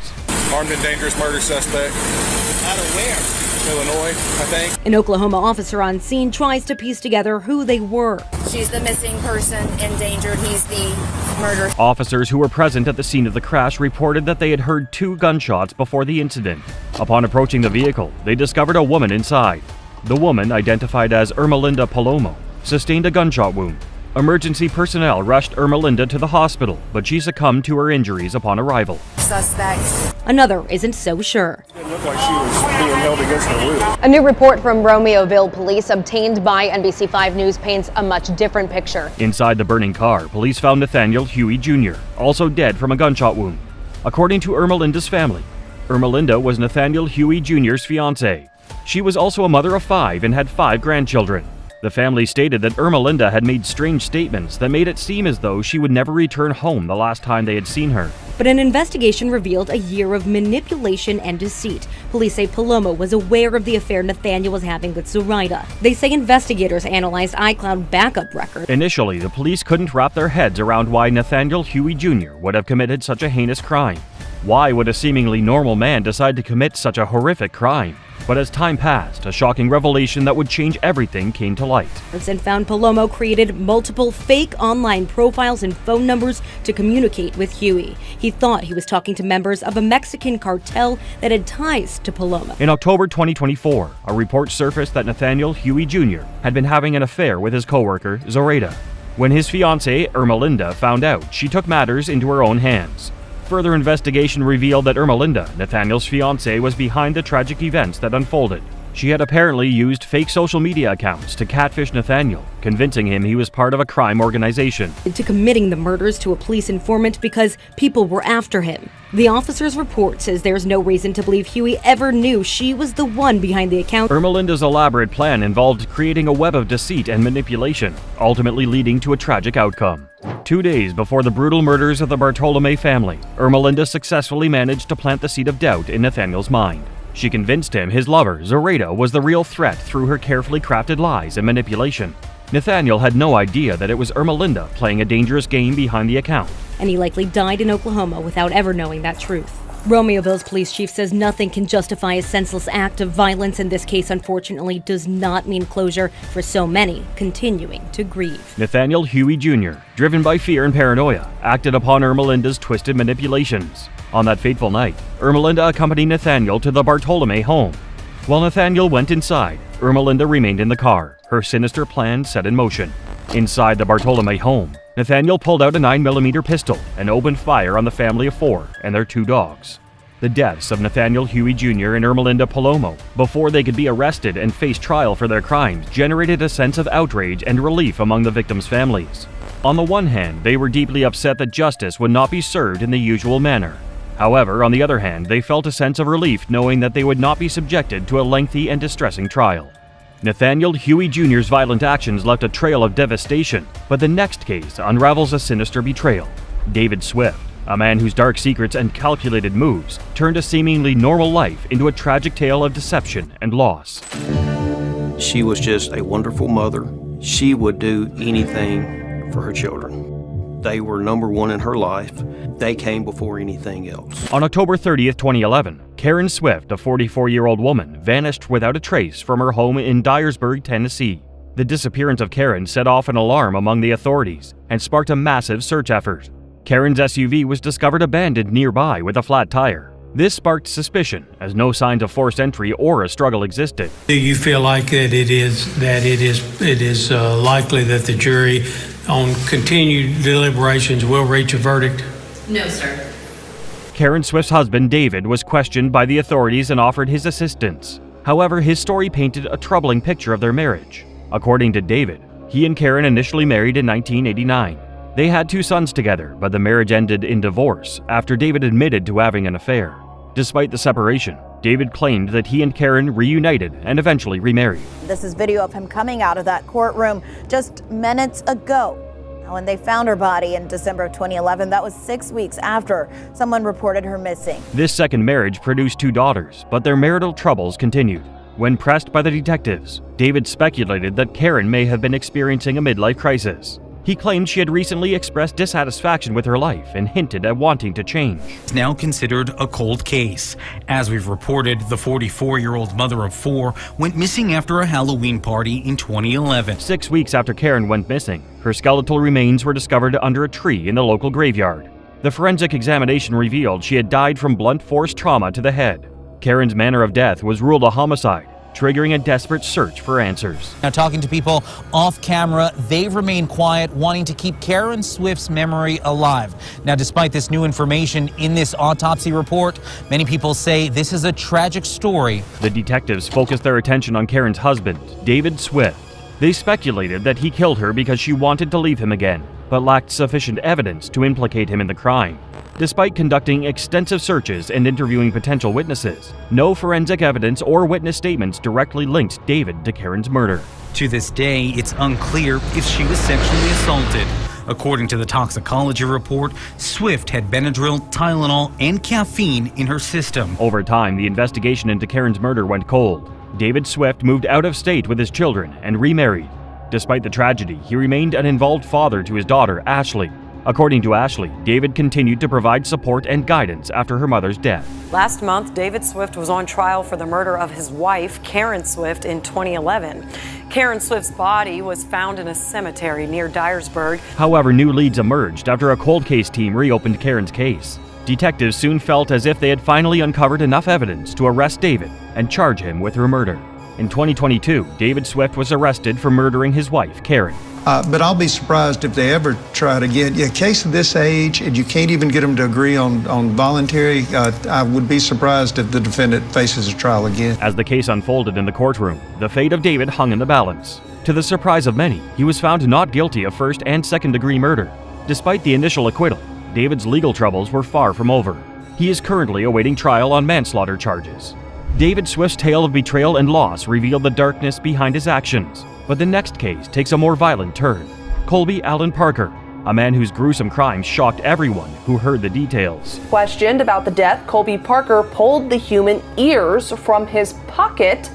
Armed and dangerous murder suspect. Out of where? Illinois, I think. An Oklahoma officer on scene tries to piece together who they were. She's the missing person, endangered. He's the murderer. Officers who were present at the scene of the crash reported that they had heard 2 gunshots before the incident. Upon approaching the vehicle, they discovered a woman inside. The woman, identified as Ermelinda Palomo, sustained a gunshot wound. Emergency personnel rushed Ermelinda to the hospital, but she succumbed to her injuries upon arrival. Suspect. Another isn't so sure. It looked like she was being held against her will. A new report from Romeoville police obtained by NBC5 News paints a much different picture. Inside the burning car, police found Nathaniel Huey Jr., also dead from a gunshot wound. According to Ermelinda's family, Ermelinda was Nathaniel Huey Jr.'s fiancée. She was also a mother of 5 and had 5 grandchildren. The family stated that Ermelinda had made strange statements that made it seem as though she would never return home the last time they had seen her. But an investigation revealed a year of manipulation and deceit. Police say Palomo was aware of the affair Nathaniel was having with Zoraida. They say investigators analyzed iCloud backup records. Initially, the police couldn't wrap their heads around why Nathaniel Huey Jr. would have committed such a heinous crime. Why would a seemingly normal man decide to commit such a horrific crime? But as time passed, a shocking revelation that would change everything came to light. And found Palomo created multiple fake online profiles and phone numbers to communicate with Huey. He thought he was talking to members of a Mexican cartel that had ties to Palomo. In October 2024, a report surfaced that Nathaniel Huey Jr. had been having an affair with his coworker, Zoraida. When his fiancée, Ermelinda, found out, she took matters into her own hands. Further investigation revealed that Ermelinda, Nathaniel's fiancée, was behind the tragic events that unfolded. She had apparently used fake social media accounts to catfish Nathaniel, convincing him he was part of a crime organization. To committing the murders to a police informant because people were after him. The officer's report says there's no reason to believe Huey ever knew she was the one behind the account. Ermelinda's elaborate plan involved creating a web of deceit and manipulation, ultimately leading to a tragic outcome. 2 days before the brutal murders of the Bartolome family, Ermelinda successfully managed to plant the seed of doubt in Nathaniel's mind. She convinced him his lover, Zoraida, was the real threat through her carefully crafted lies and manipulation. Nathaniel had no idea that it was Ermelinda playing a dangerous game behind the account. And he likely died in Oklahoma without ever knowing that truth. Romeoville's police chief says nothing can justify a senseless act of violence, and this case unfortunately does not mean closure for so many continuing to grieve. Nathaniel Huey Jr., driven by fear and paranoia, acted upon Ermelinda's twisted manipulations. On that fateful night, Ermelinda accompanied Nathaniel to the Bartolome home. While Nathaniel went inside, Ermelinda remained in the car, her sinister plan set in motion. Inside the Bartolome home, Nathaniel pulled out a 9mm pistol and opened fire on the family of 4 and their 2 dogs. The deaths of Nathaniel Huey Jr. and Ermelinda Palomo, before they could be arrested and face trial for their crimes, generated a sense of outrage and relief among the victims' families. On the one hand, they were deeply upset that justice would not be served in the usual manner. However, on the other hand, they felt a sense of relief knowing that they would not be subjected to a lengthy and distressing trial. Nathaniel Huey Jr.'s violent actions left a trail of devastation, but the next case unravels a sinister betrayal. David Swift, a man whose dark secrets and calculated moves turned a seemingly normal life into a tragic tale of deception and loss. She was just a wonderful mother. She would do anything for her children. They were number one in her life. They came before anything else. On October 30th, 2011, Karen Swift, a 44-year-old woman, vanished without a trace from her home in Dyersburg, Tennessee. The disappearance of Karen set off an alarm among the authorities and sparked a massive search effort. Karen's SUV was discovered abandoned nearby with a flat tire. This sparked suspicion, as no signs of forced entry or a struggle existed. Do you feel like that it is likely that the jury, on continued deliberations, will reach a verdict? No, sir. Karen Swift's husband, David, was questioned by the authorities and offered his assistance. However, his story painted a troubling picture of their marriage. According to David, he and Karen initially married in 1989. They had 2 sons together, but the marriage ended in divorce after David admitted to having an affair. Despite the separation, David claimed that he and Karen reunited and eventually remarried. This is video of him coming out of that courtroom just minutes ago. When they found her body in December of 2011, that was 6 weeks after someone reported her missing. This second marriage produced 2 daughters, but their marital troubles continued. When pressed by the detectives, David speculated that Karen may have been experiencing a midlife crisis. He claimed she had recently expressed dissatisfaction with her life and hinted at wanting to change. It's now considered a cold case. As we've reported, the 44-year-old mother of 4 went missing after a Halloween party in 2011. 6 weeks after Karen went missing, her skeletal remains were discovered under a tree in the local graveyard. The forensic examination revealed she had died from blunt force trauma to the head. Karen's manner of death was ruled a homicide, triggering a desperate search for answers. Now, talking to people off camera, they've remained quiet, wanting to keep Karen Swift's memory alive. Now, despite this new information in this autopsy report, many people say this is a tragic story. The detectives focused their attention on Karen's husband, David Swift. They speculated that he killed her because she wanted to leave him again, but lacked sufficient evidence to implicate him in the crime. Despite conducting extensive searches and interviewing potential witnesses, no forensic evidence or witness statements directly linked David to Karen's murder. To this day, it's unclear if she was sexually assaulted. According to the toxicology report, Swift had Benadryl, Tylenol, and caffeine in her system. Over time, the investigation into Karen's murder went cold. David Swift moved out of state with his children and remarried. Despite the tragedy, he remained an involved father to his daughter, Ashley. According to Ashley, David continued to provide support and guidance after her mother's death. Last month, David Swift was on trial for the murder of his wife, Karen Swift, in 2011. Karen Swift's body was found in a cemetery near Dyersburg. However, new leads emerged after a cold case team reopened Karen's case. Detectives soon felt as if they had finally uncovered enough evidence to arrest David and charge him with her murder. In 2022, David Swift was arrested for murdering his wife, Karen. But I'll be surprised if they ever try it again. A case of this age, and you can't even get them to agree on voluntary, I would be surprised if the defendant faces a trial again. As the case unfolded in the courtroom, the fate of David hung in the balance. To the surprise of many, he was found not guilty of first and second-degree murder. Despite the initial acquittal, David's legal troubles were far from over. He is currently awaiting trial on manslaughter charges. David Swift's tale of betrayal and loss revealed the darkness behind his actions. But the next case takes a more violent turn. Colby Allen Parker, a man whose gruesome crimes shocked everyone who heard the details. Questioned about the death, Colby Parker pulled the human ears from his pocket.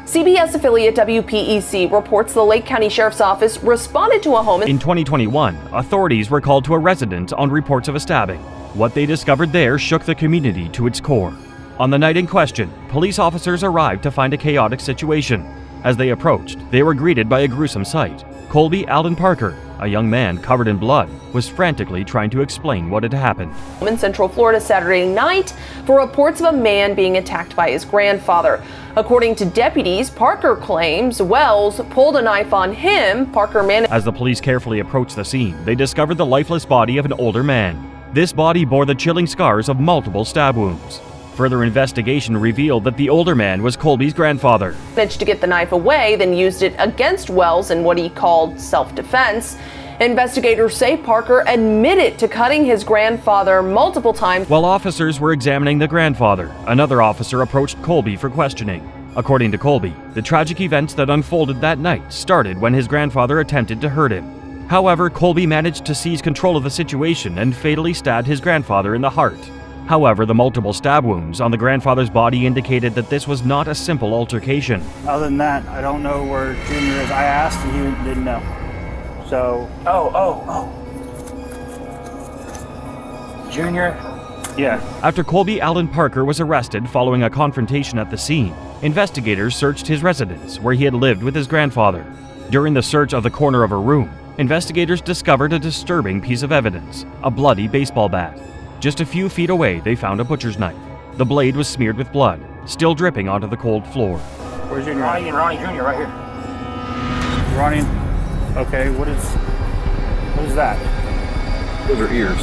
CBS affiliate WPEC reports the Lake County Sheriff's Office responded to a home in 2021. Authorities were called to a residence on reports of a stabbing. What they discovered there shook the community to its core. On the night in question, police officers arrived to find a chaotic situation. As they approached, they were greeted by a gruesome sight. Colby Allen Parker, a young man covered in blood, was frantically trying to explain what had happened. In Central Florida Saturday night for reports of a man being attacked by his grandfather. According to deputies, Parker claims Wells pulled a knife on him. Parker managed. As the police carefully approached the scene, they discovered the lifeless body of an older man. This body bore the chilling scars of multiple stab wounds. Further investigation revealed that the older man was Colby's grandfather. Managed to get the knife away, then used it against Wells in what he called self-defense. Investigators say Parker admitted to cutting his grandfather multiple times. While officers were examining the grandfather, another officer approached Colby for questioning. According to Colby, the tragic events that unfolded that night started when his grandfather attempted to hurt him. However, Colby managed to seize control of the situation and fatally stabbed his grandfather in the heart. However, the multiple stab wounds on the grandfather's body indicated that this was not a simple altercation. Other than that, I don't know where Junior is. I asked and he didn't know. So. Junior? Yeah. After Colby Allen Parker was arrested following a confrontation at the scene, investigators searched his residence where he had lived with his grandfather. During the search of the corner of a room, investigators discovered a disturbing piece of evidence, a bloody baseball bat. Just a few feet away, they found a butcher's knife. The blade was smeared with blood, still dripping onto the cold floor. Where's Junior? Ronnie Jr. right here. Ronnie, okay, what is that? Those are ears.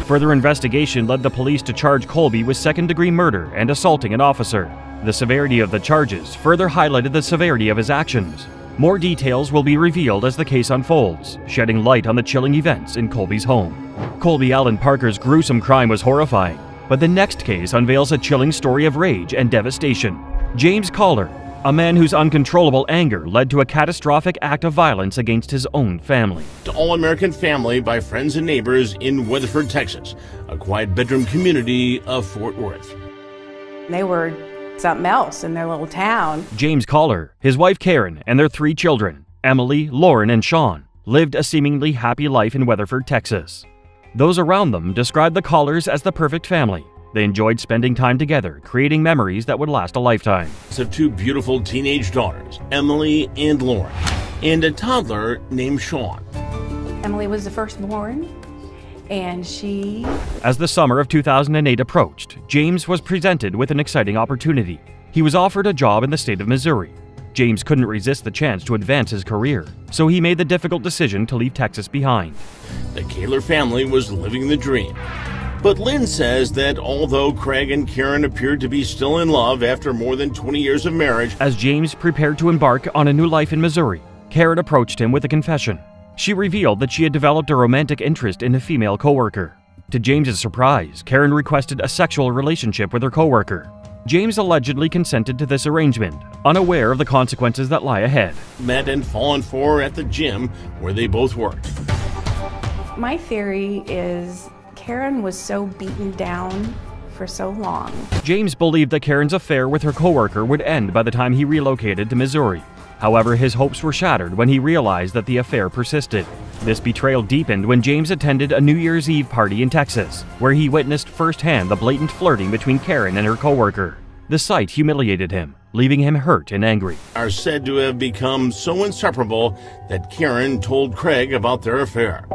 Further investigation led the police to charge Colby with second-degree murder and assaulting an officer. The severity of the charges further highlighted the severity of his actions. More details will be revealed as the case unfolds, shedding light on the chilling events in Colby's home. Colby Allen Parker's gruesome crime was horrifying, but the next case unveils a chilling story of rage and devastation. James Collar, a man whose uncontrollable anger led to a catastrophic act of violence against his own family. All-American family by friends and neighbors in Weatherford, Texas, a quiet bedroom community of Fort Worth. They were something else in their little town. James Collar, his wife Karen, and their 3 children, Emily, Lauren, and Sean, lived a seemingly happy life in Weatherford, Texas. Those around them described the Collars as the perfect family. They enjoyed spending time together, creating memories that would last a lifetime. Of 2 beautiful teenage daughters, Emily and Lauren, and a toddler named Sean. Emily was the firstborn, and she... As the summer of 2008 approached, James was presented with an exciting opportunity. He was offered a job in the state of Missouri. James couldn't resist the chance to advance his career, so he made the difficult decision to leave Texas behind. The Kaler family was living the dream. But Lynn says that although Craig and Karen appeared to be still in love after more than 20 years of marriage... As James prepared to embark on a new life in Missouri, Karen approached him with a confession. She revealed that she had developed a romantic interest in a female coworker. To James's surprise, Karen requested a sexual relationship with her coworker. James allegedly consented to this arrangement, unaware of the consequences that lie ahead. Met and fallen for at the gym where they both worked. My theory is Karen was so beaten down for so long. James believed that Karen's affair with her coworker would end by the time he relocated to Missouri. However, his hopes were shattered when he realized that the affair persisted. This betrayal deepened when James attended a New Year's Eve party in Texas, where he witnessed firsthand the blatant flirting between Karen and her coworker. The sight humiliated him, leaving him hurt and angry. Are said to have become so inseparable that Karen told Craig about their affair.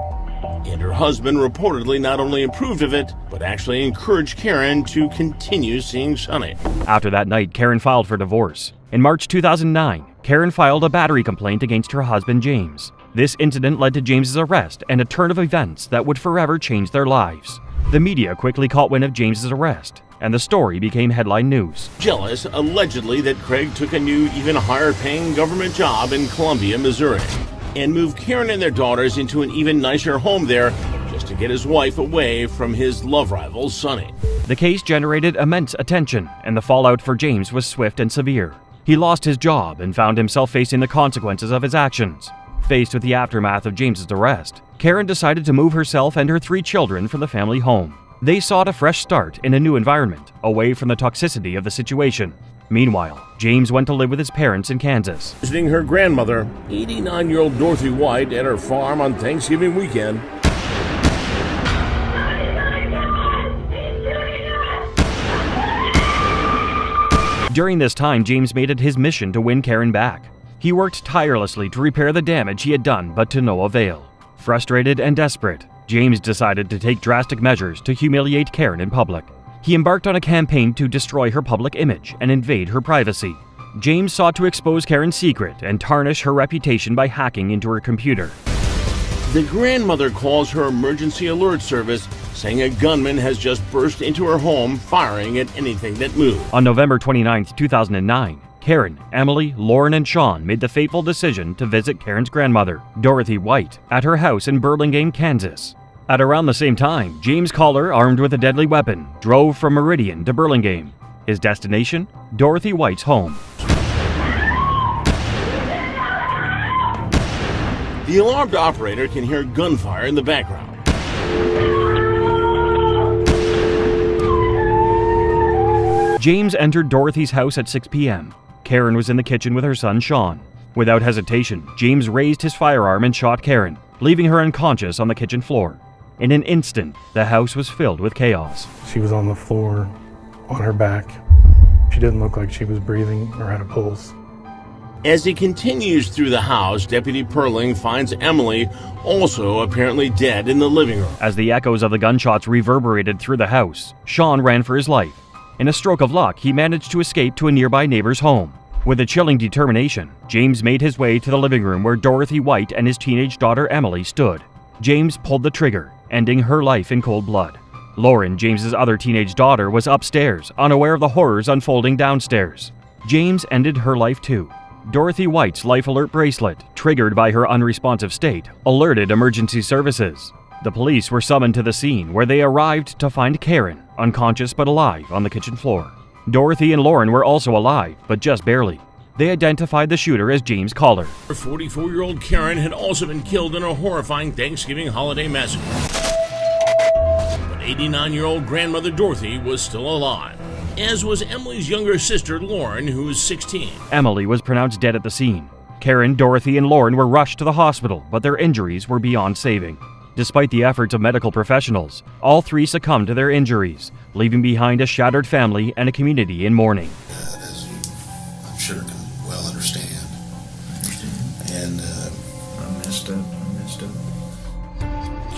And her husband reportedly not only approved of it, but actually encouraged Karen to continue seeing Sonny. After that night, Karen filed for divorce. In March 2009, Karen filed a battery complaint against her husband, James. This incident led to James's arrest and a turn of events that would forever change their lives. The media quickly caught wind of James's arrest, and the story became headline news. Jealous, allegedly, that Craig took a new, even higher-paying government job in Columbia, Missouri, and moved Karen and their daughters into an even nicer home there just to get his wife away from his love rival, Sonny. The case generated immense attention, and the fallout for James was swift and severe. He lost his job and found himself facing the consequences of his actions. Faced with the aftermath of James's arrest, Karen decided to move herself and her 3 children from the family home. They sought a fresh start in a new environment, away from the toxicity of the situation. Meanwhile, James went to live with his parents in Kansas. Visiting her grandmother, 89-year-old Dorothy White, at her farm on Thanksgiving weekend. During this time, James made it his mission to win Karen back. He worked tirelessly to repair the damage he had done, but to no avail. Frustrated and desperate, James decided to take drastic measures to humiliate Karen in public. He embarked on a campaign to destroy her public image and invade her privacy. James sought to expose Karen's secret and tarnish her reputation by hacking into her computer. The grandmother calls her emergency alert service, saying a gunman has just burst into her home, firing at anything that moved. On November 29, 2009, Karen, Emily, Lauren, and Sean made the fateful decision to visit Karen's grandmother, Dorothy White, at her house in Burlingame, Kansas. At around the same time, James Collar, armed with a deadly weapon, drove from Meridian to Burlingame. His destination? Dorothy White's home. The alarmed operator can hear gunfire in the background. James entered Dorothy's house at 6 p.m. Karen was in the kitchen with her son, Sean. Without hesitation, James raised his firearm and shot Karen, leaving her unconscious on the kitchen floor. In an instant, the house was filled with chaos. She was on the floor, on her back. She didn't look like she was breathing or had a pulse. As he continues through the house, Deputy Perling finds Emily also apparently dead in the living room. As the echoes of the gunshots reverberated through the house, Sean ran for his life. In a stroke of luck, he managed to escape to a nearby neighbor's home. With a chilling determination, James made his way to the living room where Dorothy White and his teenage daughter Emily stood. James pulled the trigger, ending her life in cold blood. Lauren, James's other teenage daughter, was upstairs, unaware of the horrors unfolding downstairs. James ended her life too. Dorothy White's life alert bracelet, triggered by her unresponsive state, alerted emergency services. The police were summoned to the scene, where they arrived to find Karen, unconscious but alive, on the kitchen floor. Dorothy and Lauren were also alive, but just barely. They identified the shooter as James Collar. 44-year-old Karen had also been killed in a horrifying Thanksgiving holiday massacre. But 89-year-old grandmother Dorothy was still alive, as was Emily's younger sister Lauren, who was 16. Emily was pronounced dead at the scene. Karen, Dorothy, and Lauren were rushed to the hospital, but their injuries were beyond saving. Despite the efforts of medical professionals, all three succumbed to their injuries, leaving behind a shattered family and a community in mourning. As you, I'm sure, can well understand. And I messed up.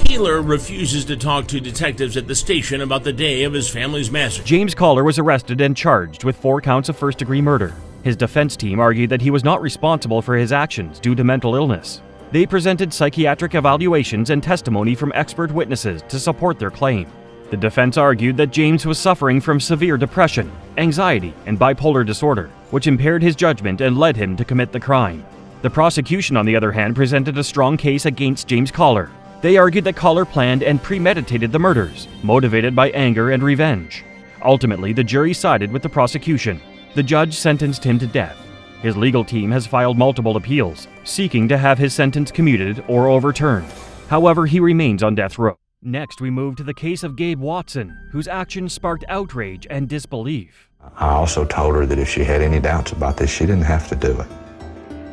Keeler refuses to talk to detectives at the station about the day of his family's massacre. James Collar was arrested and charged with 4 counts of first-degree murder. His defense team argued that he was not responsible for his actions due to mental illness. They presented psychiatric evaluations and testimony from expert witnesses to support their claim. The defense argued that James was suffering from severe depression, anxiety, and bipolar disorder, which impaired his judgment and led him to commit the crime. The prosecution, on the other hand, presented a strong case against James Collar. They argued that Collar planned and premeditated the murders, motivated by anger and revenge. Ultimately, the jury sided with the prosecution. The judge sentenced him to death. His legal team has filed multiple appeals, seeking to have his sentence commuted or overturned. However, he remains on death row. Next, we move to the case of Gabe Watson, whose actions sparked outrage and disbelief. I also told her that if she had any doubts about this, she didn't have to do it.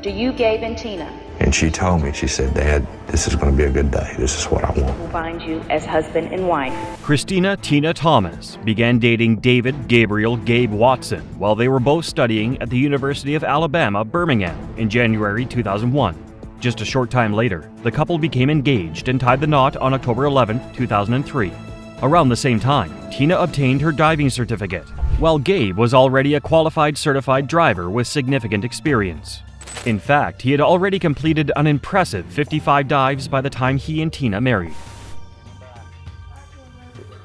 Do you, Gabe and Tina? And she told me, she said, Dad, this is going to be a good day. This is what I want. We'll find you as husband and wife. Christina Tina Thomas began dating David Gabriel Gabe Watson while they were both studying at the University of Alabama, Birmingham in January 2001. Just a short time later, the couple became engaged and tied the knot on October 11, 2003. Around the same time, Tina obtained her diving certificate, while Gabe was already a qualified certified driver with significant experience. In fact, he had already completed an impressive 55 dives by the time he and Tina married.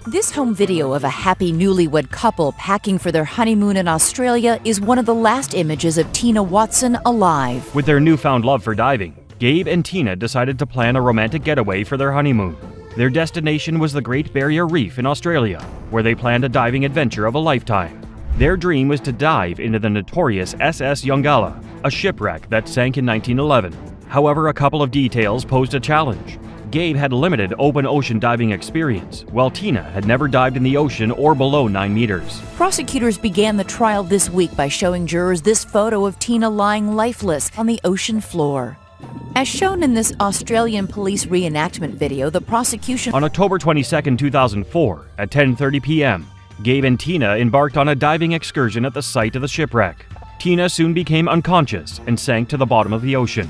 This home video of a happy newlywed couple packing for their honeymoon in Australia is one of the last images of Tina Watson alive. With their newfound love for diving, Gabe and Tina decided to plan a romantic getaway for their honeymoon. Their destination was the Great Barrier Reef in Australia, where they planned a diving adventure of a lifetime. Their dream was to dive into the notorious SS Yongala, a shipwreck that sank in 1911. However, a couple of details posed a challenge. Gabe had limited open ocean diving experience, while Tina had never dived in the ocean or below 9 meters. Prosecutors began the trial this week by showing jurors this photo of Tina lying lifeless on the ocean floor. As shown in this Australian police reenactment video, the prosecution... On October 22, 2004, at 10:30 p.m., Gabe and Tina embarked on a diving excursion at the site of the shipwreck. Tina soon became unconscious and sank to the bottom of the ocean.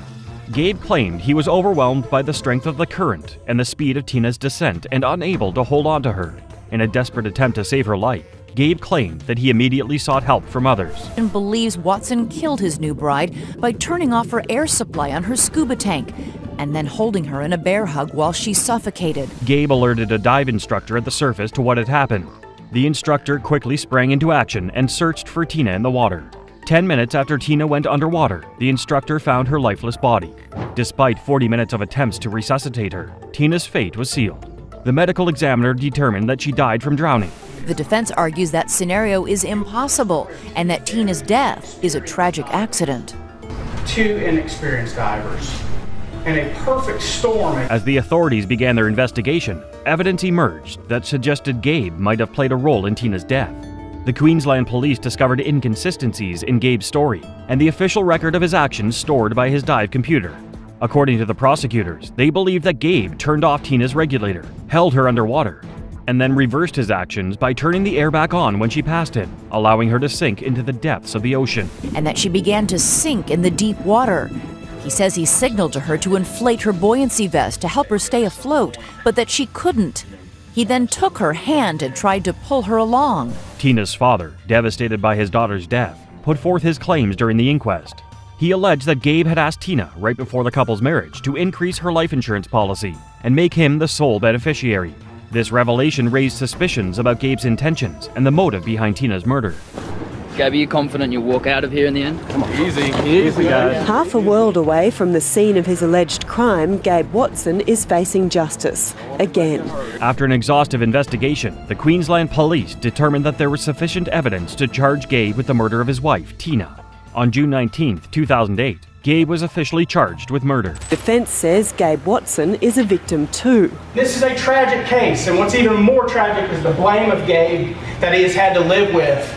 Gabe claimed he was overwhelmed by the strength of the current and the speed of Tina's descent and unable to hold on to her. In a desperate attempt to save her life, Gabe claimed that he immediately sought help from others. And believes Watson killed his new bride by turning off her air supply on her scuba tank and then holding her in a bear hug while she suffocated. Gabe alerted a dive instructor at the surface to what had happened. The instructor quickly sprang into action and searched for Tina in the water. 10 minutes after Tina went underwater, the instructor found her lifeless body. Despite 40 minutes of attempts to resuscitate her, Tina's fate was sealed. The medical examiner determined that she died from drowning. The defense argues that scenario is impossible and that Tina's death is a tragic accident. 2 inexperienced divers and a perfect storm. As the authorities began their investigation, evidence emerged that suggested Gabe might have played a role in Tina's death. The Queensland police discovered inconsistencies in Gabe's story and the official record of his actions stored by his dive computer. According to the prosecutors, they believed that Gabe turned off Tina's regulator, held her underwater, and then reversed his actions by turning the air back on when she passed him, allowing her to sink into the depths of the ocean. And that she began to sink in the deep water. He says he signaled to her to inflate her buoyancy vest to help her stay afloat, but that she couldn't. He then took her hand and tried to pull her along. Tina's father, devastated by his daughter's death, put forth his claims during the inquest. He alleged that Gabe had asked Tina right before the couple's marriage to increase her life insurance policy and make him the sole beneficiary. This revelation raised suspicions about Gabe's intentions and the motive behind Tina's murder. Gabe, are you confident you'll walk out of here in the end? Come on. Easy, guys. Half a world away from the scene of his alleged crime, Gabe Watson is facing justice again. After an exhaustive investigation, the Queensland Police determined that there was sufficient evidence to charge Gabe with the murder of his wife, Tina. On June 19, 2008, Gabe was officially charged with murder. Defense says Gabe Watson is a victim too. This is a tragic case, and what's even more tragic is the blame of Gabe that he has had to live with.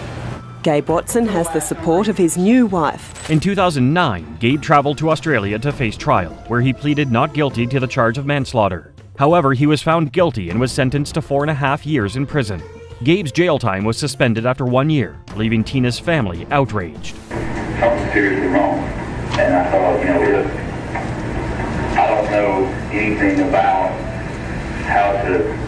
Gabe Watson has the support of his new wife. In 2009, Gabe traveled to Australia to face trial, where he pleaded not guilty to the charge of manslaughter. However, he was found guilty and was sentenced to 4.5 years in prison. Gabe's jail time was suspended after 1 year, leaving Tina's family outraged. Something seriously wrong, and I thought, I don't know anything about how to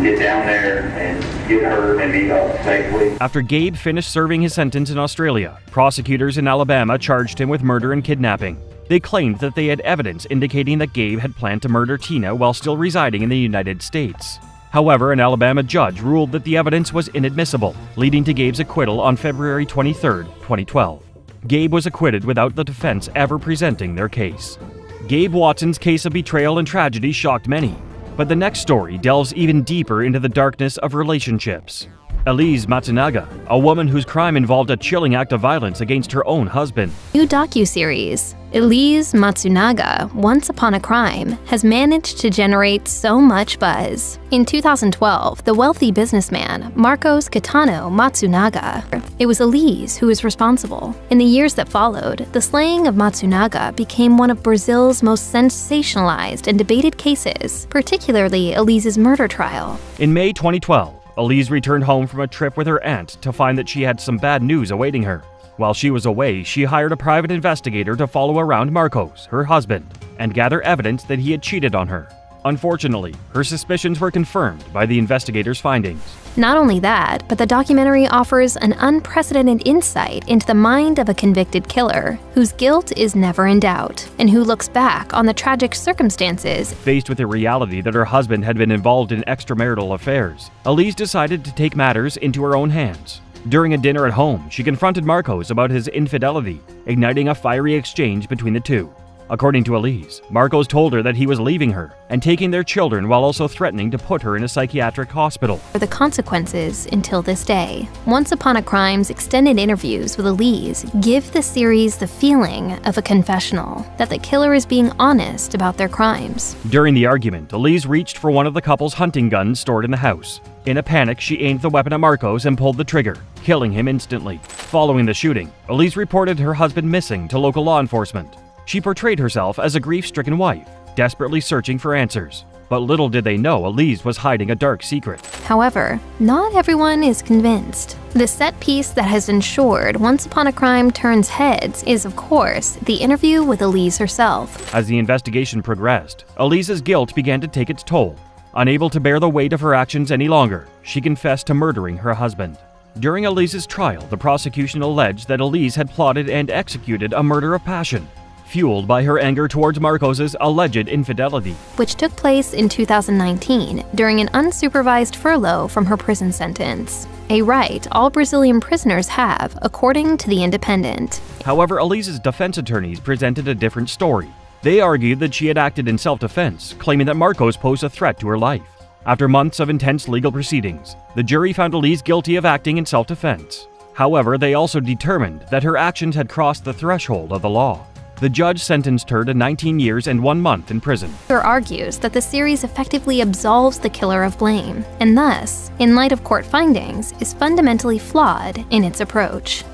get down there and get her and be up safely. After Gabe finished serving his sentence in Australia, prosecutors in Alabama charged him with murder and kidnapping. They claimed that they had evidence indicating that Gabe had planned to murder Tina while still residing in the United States. However, an Alabama judge ruled that the evidence was inadmissible, leading to Gabe's acquittal on February 23, 2012. Gabe was acquitted without the defense ever presenting their case. Gabe Watson's case of betrayal and tragedy shocked many, but the next story delves even deeper into the darkness of relationships. Elise Matsunaga, a woman whose crime involved a chilling act of violence against her own husband. New docuseries, Elise Matsunaga, Once Upon a Crime, has managed to generate so much buzz. In 2012, the wealthy businessman Marcos Caetano Matsunaga, it was Elise who was responsible. In the years that followed, the slaying of Matsunaga became one of Brazil's most sensationalized and debated cases, particularly Elise's murder trial. In May 2012, Elise returned home from a trip with her aunt to find that she had some bad news awaiting her. While she was away, she hired a private investigator to follow around Marcos, her husband, and gather evidence that he had cheated on her. Unfortunately, her suspicions were confirmed by the investigator's findings. Not only that, but the documentary offers an unprecedented insight into the mind of a convicted killer whose guilt is never in doubt and who looks back on the tragic circumstances. Faced with the reality that her husband had been involved in extramarital affairs, Elise decided to take matters into her own hands. During a dinner at home, she confronted Marcos about his infidelity, igniting a fiery exchange between the two. According to Elise, Marcos told her that he was leaving her and taking their children while also threatening to put her in a psychiatric hospital. For the consequences until this day. Once Upon a Crime's extended interviews with Elise give the series the feeling of a confessional, that the killer is being honest about their crimes. During the argument, Elise reached for one of the couple's hunting guns stored in the house. In a panic, she aimed the weapon at Marcos and pulled the trigger, killing him instantly. Following the shooting, Elise reported her husband missing to local law enforcement. She portrayed herself as a grief-stricken wife, desperately searching for answers. But little did they know Elise was hiding a dark secret. However, not everyone is convinced. The set piece that has ensured Once Upon a Crime turns heads is, of course, the interview with Elise herself. As the investigation progressed, Elise's guilt began to take its toll. Unable to bear the weight of her actions any longer, she confessed to murdering her husband. During Elise's trial, the prosecution alleged that Elise had plotted and executed a murder of passion, fueled by her anger towards Marcos's alleged infidelity, which took place in 2019 during an unsupervised furlough from her prison sentence, a right all Brazilian prisoners have, according to The Independent. However, Elise's defense attorneys presented a different story. They argued that she had acted in self-defense, claiming that Marcos posed a threat to her life. After months of intense legal proceedings, the jury found Elise guilty of acting in self-defense. However, they also determined that her actions had crossed the threshold of the law. The judge sentenced her to 19 years and 1 month in prison. Her argues that the series effectively absolves the killer of blame, and thus, in light of court findings, is fundamentally flawed in its approach.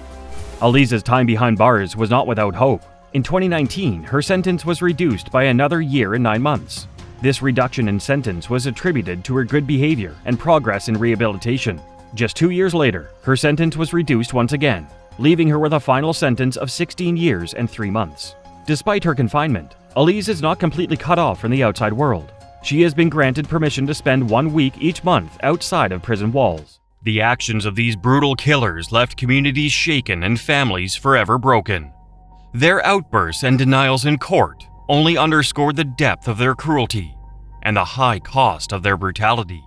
Elise's time behind bars was not without hope. In 2019, her sentence was reduced by another year and 9 months. This reduction in sentence was attributed to her good behavior and progress in rehabilitation. Just 2 years later, her sentence was reduced once again, leaving her with a final sentence of 16 years and 3 months. Despite her confinement, Elise is not completely cut off from the outside world. She has been granted permission to spend 1 week each month outside of prison walls. The actions of these brutal killers left communities shaken and families forever broken. Their outbursts and denials in court only underscored the depth of their cruelty and the high cost of their brutality.